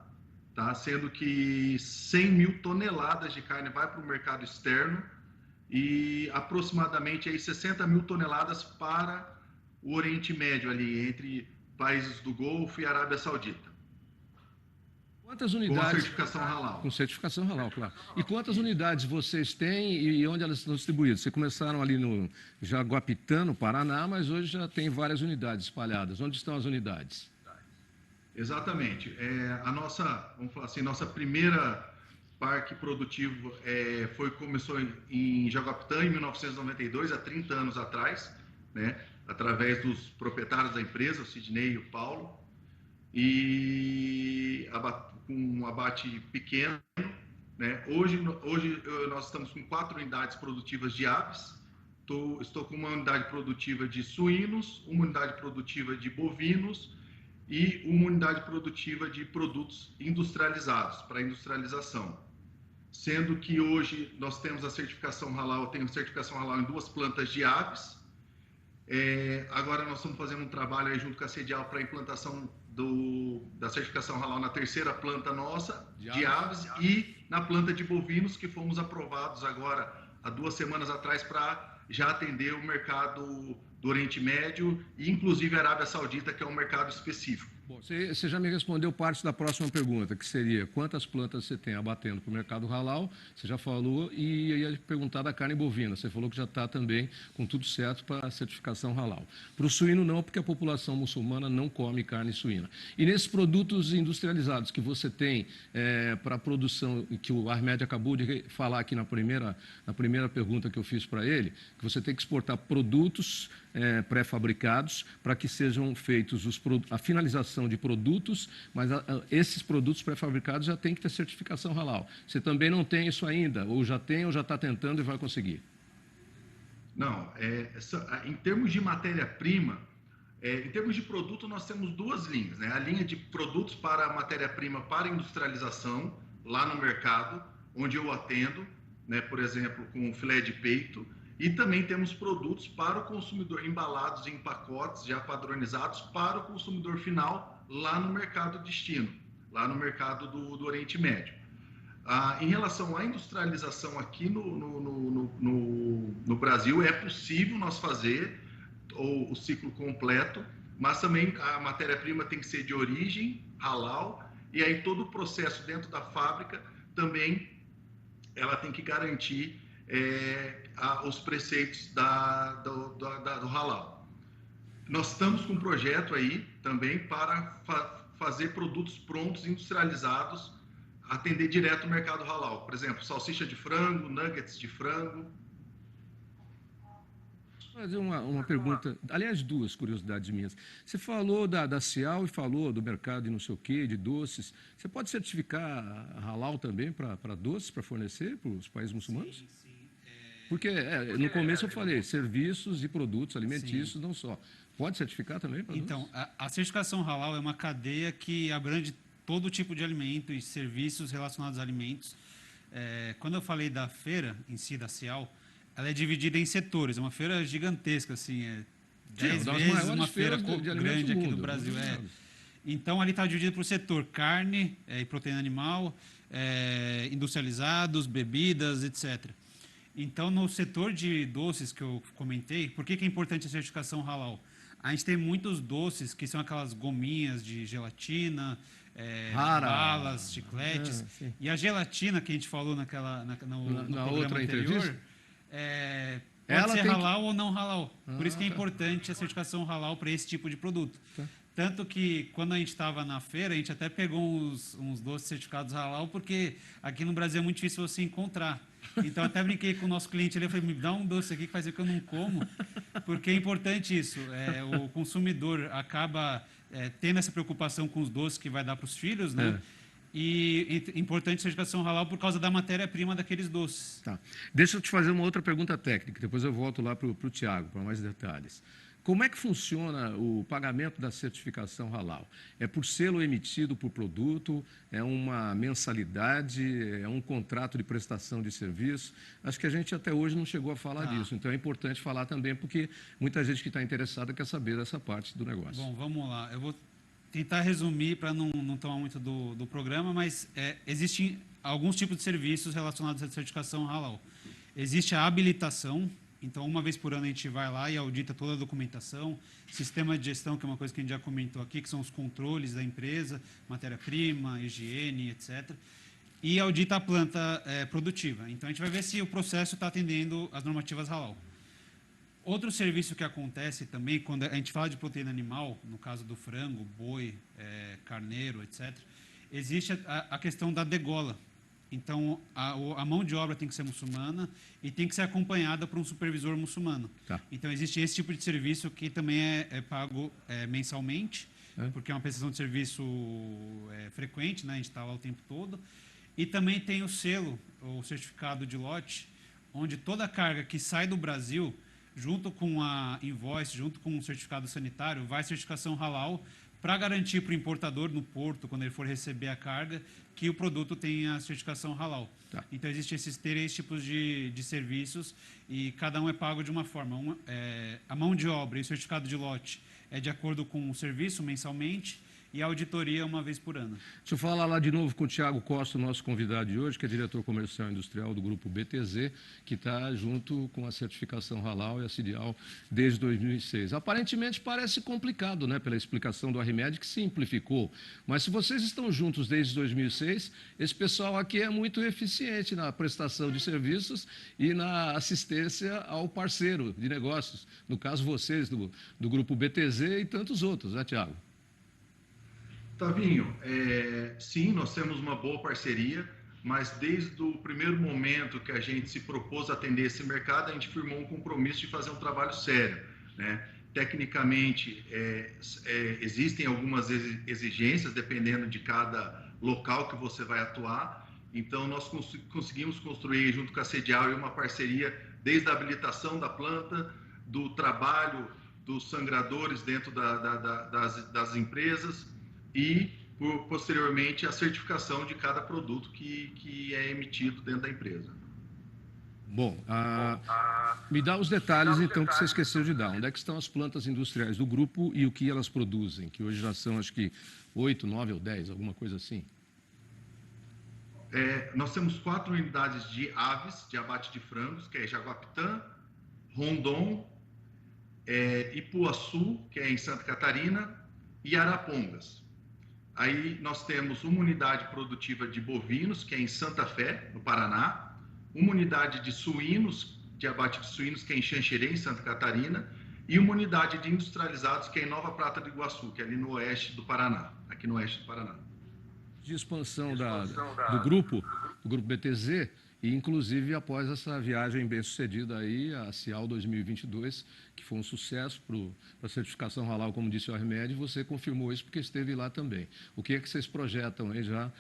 tá? Sendo que 100 mil toneladas de carne vai para o mercado externo e aproximadamente aí 60 mil toneladas para o Oriente Médio, ali entre países do Golfo e Arábia Saudita. Quantas unidades? Com certificação halal. Com certificação halal, claro. E quantas unidades vocês têm e onde elas estão distribuídas? Vocês começaram ali no Jaguapitã, no Paraná, mas hoje já tem várias unidades espalhadas. Onde estão as unidades? Exatamente. Vamos falar assim, nossa primeira parque produtivo começou em Jaguapitã em 1992, há 30 anos atrás, né? Através dos proprietários da empresa, o Sidney e o Paulo, e com um abate pequeno, né? Hoje nós estamos com 4 unidades produtivas de aves, estou com uma unidade produtiva de suínos, uma unidade produtiva de bovinos e uma unidade produtiva de produtos industrializados, para industrialização. Sendo que hoje nós temos a certificação halal, eu tenho certificação halal em 2 plantas de aves. Agora nós estamos fazendo um trabalho aí junto com a Sedial para a implantação da certificação halal na terceira planta nossa de aves e na planta de bovinos, que fomos aprovados agora há 2 semanas atrás para já atender o mercado do Oriente Médio e inclusive a Arábia Saudita, que é um mercado específico. Bom, você já me respondeu parte da próxima pergunta, que seria quantas plantas você tem abatendo para o mercado halal, você já falou, e ia perguntar da carne bovina, você falou que já está também com tudo certo para a certificação halal. Para o suíno não, porque a população muçulmana não come carne suína. E nesses produtos industrializados que você tem para a produção, que o Ahmed acabou de falar aqui na primeira pergunta que eu fiz para ele, que você tem que exportar produtos pré-fabricados para que sejam feitos a finalização de produtos, mas esses produtos pré-fabricados já tem que ter certificação halal. Você também não tem isso ainda? Ou já tem, ou já está tentando e vai conseguir? Não. Em termos de matéria-prima, em termos de produto, nós temos 2 linhas, né? A linha de produtos para matéria-prima para industrialização, lá no mercado, onde eu atendo, né? Por exemplo, com filé de peito. E também temos produtos para o consumidor, embalados em pacotes já padronizados para o consumidor final lá no mercado destino, lá no mercado do Oriente Médio. Em relação à industrialização aqui no Brasil, é possível nós fazer o ciclo completo, mas também a matéria-prima tem que ser de origem halal, e aí todo o processo dentro da fábrica também ela tem que garantir os preceitos do halal. Nós estamos com um projeto aí também para fazer produtos prontos, industrializados, atender direto o mercado halal. Por exemplo, salsicha de frango, nuggets de frango. Vou fazer uma pergunta, aliás, 2 curiosidades minhas. Você falou da Cial e falou do mercado de não sei o quê, de doces. Você pode certificar a halal também para doces, para fornecer para os países muçulmanos? Sim. Porque no começo eu falei, serviços e produtos alimentícios, não só. Pode certificar também para Então, a certificação halal é uma cadeia que abrange todo tipo de alimento e serviços relacionados a alimentos. Quando eu falei da feira em si, da Cial, ela é dividida em setores. É uma feira gigantesca, assim, 10 uma das vezes maiores uma feira feiras de alimentos grande do aqui mundo, no Brasil. muito maiores. Então, ali está dividido por setor: carne e proteína animal, industrializados, bebidas, etc. Então, no setor de doces que eu comentei, por que é importante a certificação halal? A gente tem muitos doces que são aquelas gominhas de gelatina, balas, chicletes. E a gelatina que a gente falou no programa outra anterior, entrevista? pode ser halal ou não halal. Por isso que é importante a certificação halal para esse tipo de produto. Tanto que, quando a gente estava na feira, a gente até pegou uns doces certificados halal, porque aqui no Brasil é muito difícil você encontrar. Então, até brinquei com o nosso cliente ali, eu falei, me dá um doce aqui que faz tempo que eu não como, porque é importante isso. O consumidor acaba tendo essa preocupação com os doces que vai dar para os filhos, né? E importante a certificação halal por causa da matéria-prima daqueles doces. Tá. Deixa eu te fazer uma outra pergunta técnica, depois eu volto lá para o Tiago, para mais detalhes. Como é que funciona o pagamento da certificação halal? É por selo emitido por produto? É uma mensalidade? É um contrato de prestação de serviço? Acho que a gente até hoje não chegou a falar disso. Então é importante falar também, porque muita gente que está interessada quer saber dessa parte do negócio. Bom, vamos lá. Eu vou tentar resumir para não tomar muito do programa, mas existem alguns tipos de serviços relacionados à certificação halal. Existe a habilitação. Então, uma vez por ano a gente vai lá e audita toda a documentação, sistema de gestão, que é uma coisa que a gente já comentou aqui, que são os controles da empresa, matéria-prima, higiene, etc. E audita a planta produtiva. Então, a gente vai ver se o processo está atendendo as normativas halal. Outro serviço que acontece também, quando a gente fala de proteína animal, no caso do frango, boi, carneiro, etc., existe a questão da degola. Então, a mão de obra tem que ser muçulmana e tem que ser acompanhada por um supervisor muçulmano. Tá. Então, existe esse tipo de serviço que também é pago mensalmente, porque é uma prestação de serviço frequente, né? A gente está lá o tempo todo. E também tem o selo, o certificado de lote, onde toda a carga que sai do Brasil, junto com a invoice, junto com o certificado sanitário, vai certificação halal, para garantir para o importador no porto, quando ele for receber a carga, que o produto tenha a certificação halal. Tá. Então, existem esses 3 tipos de serviços e cada um é pago de uma forma. A mão de obra e o certificado de lote é de acordo com o serviço mensalmente e a auditoria uma vez por ano. Deixa eu falar lá de novo com o Tiago Costa, o nosso convidado de hoje, que é diretor comercial e industrial do Grupo BTZ, que está junto com a certificação halal e a CIDIAL desde 2006. Aparentemente parece complicado, né, pela explicação do Arremed, que simplificou. Mas se vocês estão juntos desde 2006, esse pessoal aqui é muito eficiente na prestação de serviços e na assistência ao parceiro de negócios. No caso, vocês do Grupo BTZ e tantos outros, né, Tiago? Tavinho, sim, nós temos uma boa parceria, mas desde o primeiro momento que a gente se propôs a atender esse mercado, a gente firmou um compromisso de fazer um trabalho sério, né? Tecnicamente, existem algumas exigências, dependendo de cada local que você vai atuar. Então, nós conseguimos construir, junto com a CIDIAL, uma parceria desde a habilitação da planta, do trabalho dos sangradores dentro das empresas, e, posteriormente, a certificação de cada produto que é emitido dentro da empresa. Bom, me dá os detalhes, então, que você esqueceu de dar. Onde é que estão as plantas industriais do grupo e o que elas produzem? Que hoje já são, acho que, 8, 9 ou 10, alguma coisa assim. Nós temos 4 unidades de aves, de abate de frangos, que é Jaguapitã, Rondon, Ipuaçu, que é em Santa Catarina, e Arapongas. Aí nós temos uma unidade produtiva de bovinos, que é em Santa Fé, no Paraná, uma unidade de suínos, de abate de suínos, que é em Xanxerê, em Santa Catarina, e uma unidade de industrializados, que é em Nova Prata do Iguaçu, que é ali no oeste do Paraná, aqui no oeste do Paraná. De expansão do grupo BTZ, e inclusive após essa viagem bem-sucedida aí, a CIAL 2022, que foi um sucesso para a certificação halal, como disse o Arremed, você confirmou isso porque esteve lá também. O que é que vocês projetam aí já?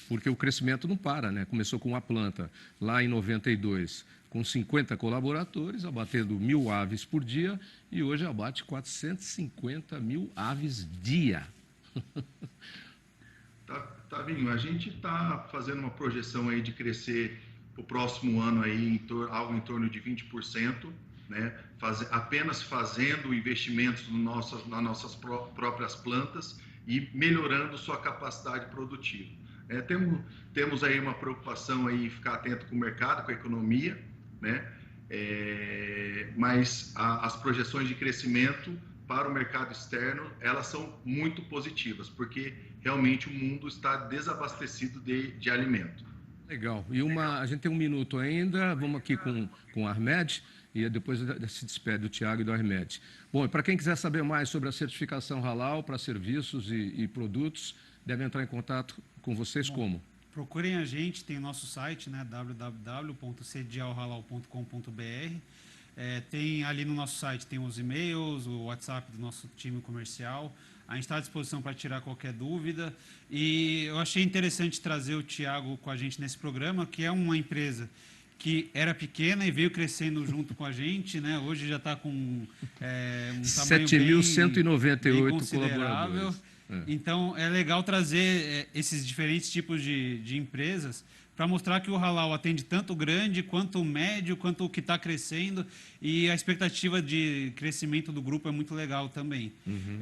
Porque o crescimento não para, né? Começou com uma planta lá em 92, com 50 colaboradores, abatendo 1.000 aves por dia, e hoje abate 450 mil aves dia. Tavinho, a gente está fazendo uma projeção aí de crescer o próximo ano aí algo em torno de 20%, né? Apenas fazendo investimentos nas nossas próprias plantas e melhorando sua capacidade produtiva. Temos aí uma preocupação aí em ficar atento com o mercado, com a economia, né? Mas as projeções de crescimento para o mercado externo, elas são muito positivas, porque realmente o mundo está desabastecido de alimento. Legal. E a gente tem um minuto ainda, vamos aqui com o Ahmed, e depois se despede do Tiago e do Ahmed. Bom, para quem quiser saber mais sobre a certificação Halal para serviços e produtos, deve entrar em contato com vocês. Bom, como? Procurem a gente, tem o nosso site, né, www.cdialhalal.com.br. Tem ali no nosso site, tem os e-mails, o WhatsApp do nosso time comercial. A gente está à disposição para tirar qualquer dúvida. E eu achei interessante trazer o Tiago com a gente nesse programa, que é uma empresa que era pequena e veio crescendo junto com a gente, né? Hoje já está com um tamanho 7.198 considerável. Colaboradores. Então, é legal trazer esses diferentes tipos de empresas para mostrar que o Halal atende tanto o grande, quanto o médio, quanto o que está crescendo, e a expectativa de crescimento do grupo é muito legal também.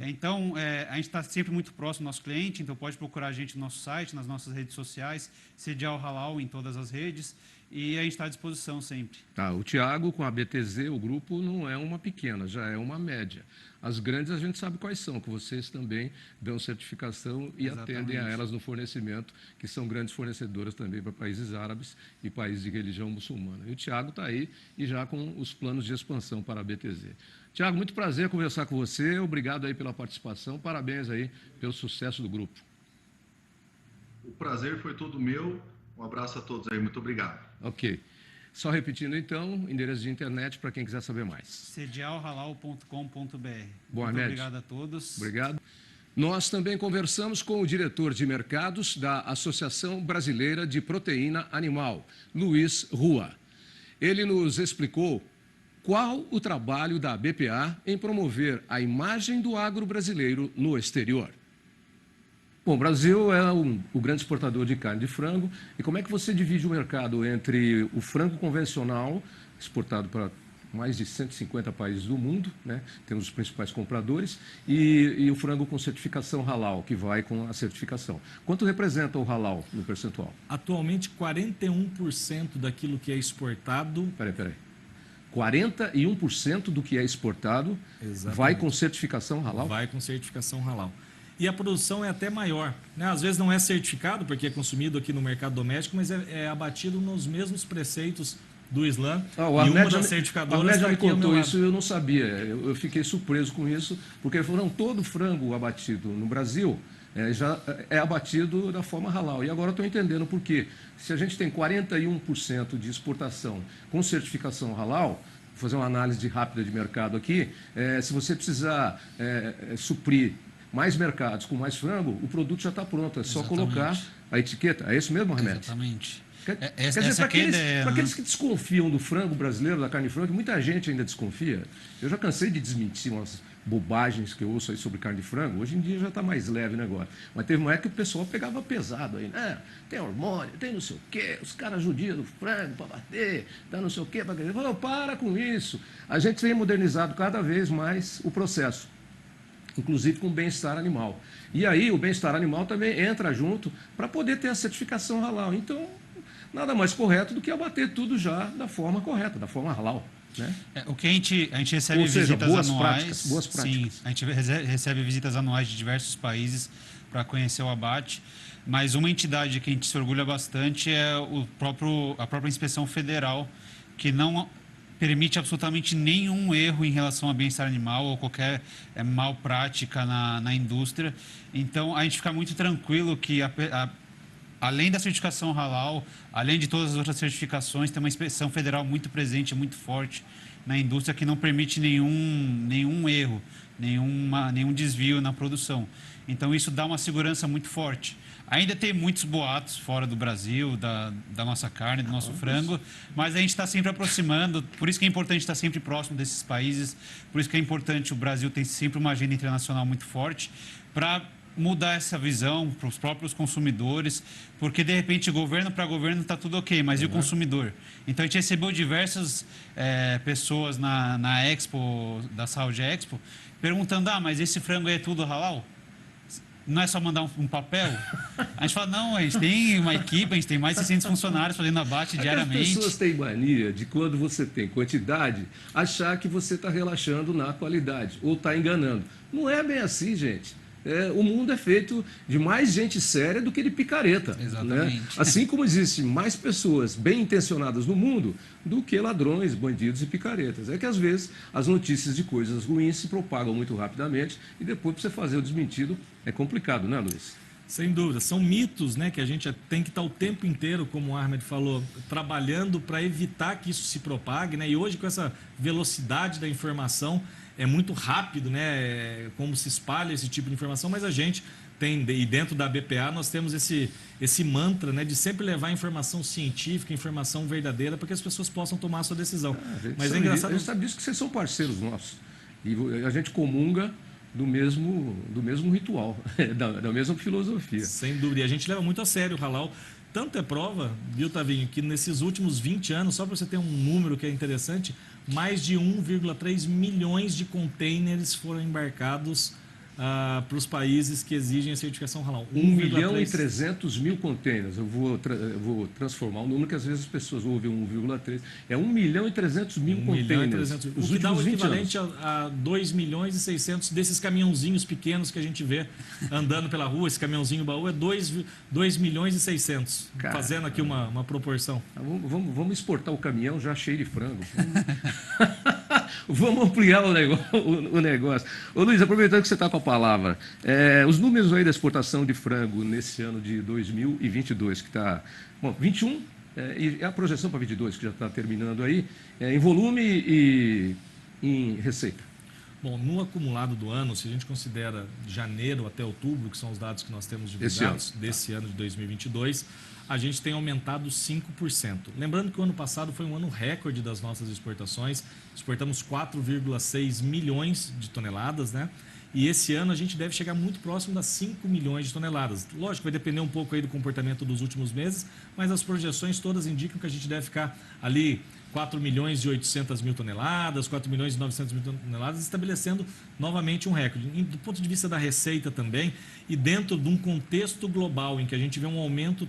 Então, a gente está sempre muito próximo do nosso cliente, então pode procurar a gente no nosso site, nas nossas redes sociais, Sedial Halal em todas as redes, e a gente está à disposição sempre. O Tiago, com a BTZ, o grupo não é uma pequena, já é uma média. As grandes a gente sabe quais são, que vocês também dão certificação e atendem a elas no fornecimento, que são grandes fornecedoras também para países árabes e países de religião muçulmana. E o Tiago está aí e já com os planos de expansão para a BTZ. Tiago, muito prazer conversar com você, obrigado aí pela participação, parabéns aí pelo sucesso do grupo. O prazer foi todo meu, um abraço a todos aí, muito obrigado. Ok. Só repetindo, então, endereço de internet para quem quiser saber mais. Sedialhalal.com.br. Bom, muito obrigado a todos. Obrigado. Nós também conversamos com o diretor de mercados da Associação Brasileira de Proteína Animal, Luiz Rua. Ele nos explicou qual o trabalho da BPA em promover a imagem do agro brasileiro no exterior. Bom, o Brasil é o grande exportador de carne de frango. E como é que você divide o mercado entre o frango convencional, exportado para mais de 150 países do mundo, né? Temos os principais compradores, e o frango com certificação Halal, que vai com a certificação. Quanto representa o Halal no percentual? Atualmente, 41% daquilo que é exportado... Peraí. 41% do que é exportado vai com certificação Halal? Vai com certificação Halal. E a produção é até maior, né? Às vezes não é certificado, porque é consumido aqui no mercado doméstico, mas é abatido nos mesmos preceitos do Islã. E uma das certificadoras já me contou isso, eu não sabia. Eu fiquei surpreso com isso, porque ele falou, não, todo frango abatido no Brasil já é abatido da forma Halal. E agora eu estou entendendo por quê. Se a gente tem 41% de exportação com certificação Halal, vou fazer uma análise rápida de mercado aqui, se você precisar suprir mais mercados com mais frango, o produto já está pronto. É só colocar a etiqueta. É isso mesmo, Ahmed? Exatamente. Quer dizer, para aqueles que desconfiam do frango brasileiro, da carne de frango, muita gente ainda desconfia. Eu já cansei de desmentir umas bobagens que eu ouço aí sobre carne de frango. Hoje em dia já está mais leve o negócio. Mas teve uma época que o pessoal pegava pesado aí, né? Tem hormônio, tem não sei o quê, os caras judiam do frango para bater, dá não sei o quê. Falou, para com isso. A gente tem modernizado cada vez mais o processo, inclusive com o bem-estar animal. E aí o bem-estar animal também entra junto para poder ter a certificação Halal. Então, nada mais correto do que abater tudo já da forma correta, da forma Halal. Né? O que a gente recebe visitas anuais. Boas práticas. Sim, a gente recebe visitas anuais de diversos países para conhecer o abate. Mas uma entidade que a gente se orgulha bastante é a própria Inspeção Federal, que não permite absolutamente nenhum erro em relação ao bem-estar animal ou qualquer mal prática na indústria. Então, a gente fica muito tranquilo que, além da certificação Halal, além de todas as outras certificações, tem uma inspeção federal muito presente, muito forte na indústria, que não permite nenhum erro, nenhum desvio na produção. Então, isso dá uma segurança muito forte. Ainda tem muitos boatos fora do Brasil, da nossa carne, do nosso frango, mas a gente está sempre aproximando, por isso que é importante estar sempre próximo desses países, por isso que é importante o Brasil ter sempre uma agenda internacional muito forte, para mudar essa visão para os próprios consumidores, porque de repente governo para governo está tudo ok, mas e o consumidor? Então a gente recebeu diversas pessoas na Expo, da Saúde Expo, perguntando, mas esse frango aí é tudo halal? Não é só mandar um papel? A gente fala, não, a gente tem uma equipe, a gente tem mais de 600 funcionários fazendo abate diariamente. As pessoas têm mania de, quando você tem quantidade, achar que você está relaxando na qualidade ou está enganando. Não é bem assim, gente. O mundo é feito de mais gente séria do que de picareta. Exatamente. Né? Assim como existem mais pessoas bem intencionadas no mundo do que ladrões, bandidos e picaretas. É que, às vezes, as notícias de coisas ruins se propagam muito rapidamente e depois, para você fazer o desmentido, é complicado, né, Luiz? Sem dúvida. São mitos, né, que a gente tem que estar o tempo inteiro, como o Ahmed falou, trabalhando para evitar que isso se propague, né? E hoje, com essa velocidade da informação, é muito rápido, né, como se espalha esse tipo de informação, mas a gente tem, e dentro da BPA nós temos esse mantra, né, de sempre levar informação científica, informação verdadeira, para que as pessoas possam tomar a sua decisão. Mas é engraçado... A gente sabe disso, que vocês são parceiros nossos. E a gente comunga do mesmo ritual, da mesma filosofia. Sem dúvida. E a gente leva muito a sério o halal. Tanto é prova, viu, Tavinho, que nesses últimos 20 anos, só para você ter um número que é interessante, mais de 1,3 milhões de containers foram embarcados para os países que exigem a certificação halal. 1.300.000 containers. Eu vou transformar o número, que às vezes as pessoas ouvem 1,3. É 1.300.000 containers. O que dá o equivalente a 2.600.000 desses caminhãozinhos pequenos que a gente vê andando pela rua. Esse caminhãozinho baú é 2.600.000. Fazendo aqui uma proporção. Vamos exportar o caminhão já cheio de frango. Vamos ampliar o negócio. Ô, Luiz, aproveitando que você está com a palavra, os números aí da exportação de frango nesse ano de 2022, que está... Bom, 21, e a projeção para 22, que já está terminando aí, em volume e em receita. Bom, no acumulado do ano, se a gente considera janeiro até outubro, que são os dados que nós temos divulgados desse ano de 2022, a gente tem aumentado 5%. Lembrando que o ano passado foi um ano recorde das nossas exportações, exportamos 4,6 milhões de toneladas, né? E esse ano a gente deve chegar muito próximo das 5 milhões de toneladas. Lógico, vai depender um pouco aí do comportamento dos últimos meses, mas as projeções todas indicam que a gente deve ficar ali 4.800.000 toneladas, 4.900.000 toneladas, estabelecendo novamente um recorde. E do ponto de vista da receita também, e dentro de um contexto global em que a gente vê um aumento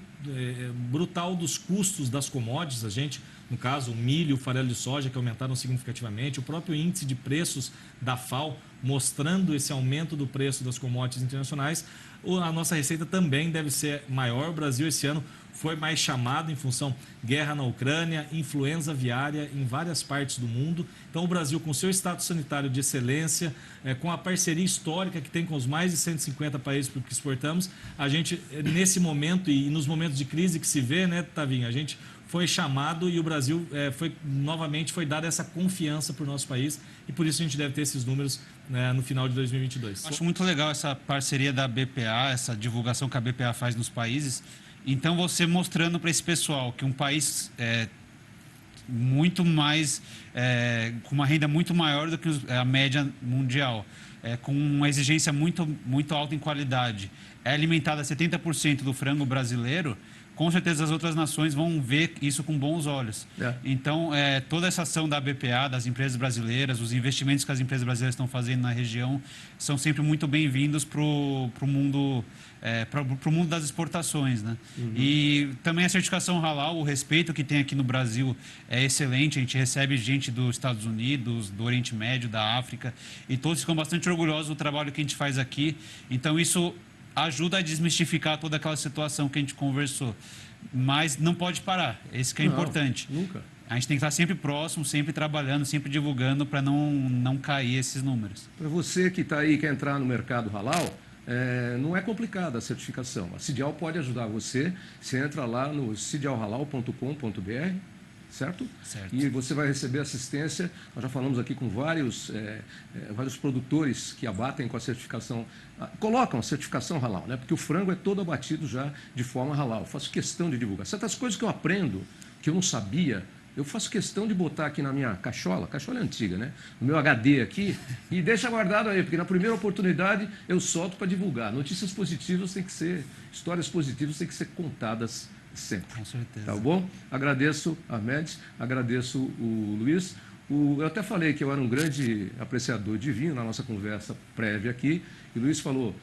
brutal dos custos das commodities, a gente, no caso, o milho e o farelo de soja, que aumentaram significativamente, o próprio índice de preços da FAO, mostrando esse aumento do preço das commodities internacionais, a nossa receita também deve ser maior. O Brasil, esse ano, foi mais chamado em função guerra na Ucrânia, influenza aviária em várias partes do mundo. Então, o Brasil, com seu status sanitário de excelência, com a parceria histórica que tem com os mais de 150 países que exportamos, a gente, nesse momento e nos momentos de crise que se vê, né, Tavinho, a gente foi chamado e o Brasil novamente foi dada essa confiança para o nosso país, e por isso a gente deve ter esses números, né, no final de 2022. Acho muito legal essa parceria da BPA, essa divulgação que a BPA faz nos países. Então, você mostrando para esse pessoal que um país muito mais, com uma renda muito maior do que a média mundial, com uma exigência muito, muito alta em qualidade, é alimentada 70% do frango brasileiro, com certeza as outras nações vão ver isso com bons olhos. Então, toda essa ação da BPA, das empresas brasileiras, os investimentos que as empresas brasileiras estão fazendo na região, são sempre muito bem-vindos para o mundo, mundo das exportações, né? E também a certificação halal, o respeito que tem aqui no Brasil é excelente. A gente recebe gente dos Estados Unidos, do Oriente Médio, da África, e todos ficam bastante orgulhosos do trabalho que a gente faz aqui. Então, isso ajuda a desmistificar toda aquela situação que a gente conversou. Mas não pode parar, esse que é importante. Nunca. A gente tem que estar sempre próximo, sempre trabalhando, sempre divulgando para não cair esses números. Para você que está aí, quer entrar no mercado halal, não é complicada a certificação. A CIDIAL pode ajudar você. Você entra lá no cidialhalal.com.br, certo? E você vai receber assistência. Nós já falamos aqui com vários produtores que abatem com a certificação, colocam a certificação halal, né? Porque o frango é todo abatido já de forma halal. Eu faço questão de divulgar. Certas coisas que eu aprendo, que eu não sabia, eu faço questão de botar aqui na minha cachola é antiga, né? No meu HD aqui, e deixa guardado aí, porque na primeira oportunidade eu solto para divulgar. Notícias positivas têm que ser, histórias positivas têm que ser contadas sempre. Com certeza. Tá bom? Agradeço a Ahmed, agradeço o Luiz. Eu até falei que eu era um grande apreciador de vinho na nossa conversa prévia aqui, e o Luiz falou,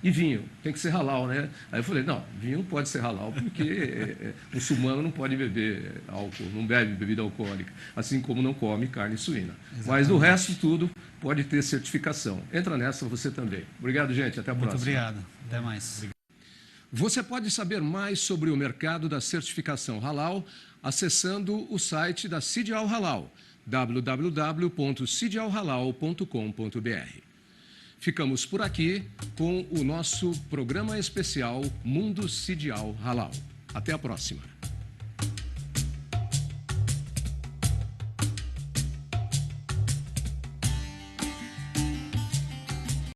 e vinho, tem que ser halal, né? Aí eu falei, não, vinho não pode ser halal, porque muçulmano não pode beber álcool, não bebe bebida alcoólica, assim como não come carne suína. Exatamente. Mas do resto tudo pode ter certificação. Entra nessa você também. Obrigado, gente, até a próxima. Muito obrigado, até mais. Você pode saber mais sobre o mercado da certificação halal acessando o site da Sidi Al Halal, www.sidialhalal.com.br. Ficamos por aqui com o nosso programa especial Mundo Sidi Al Halal. Até a próxima.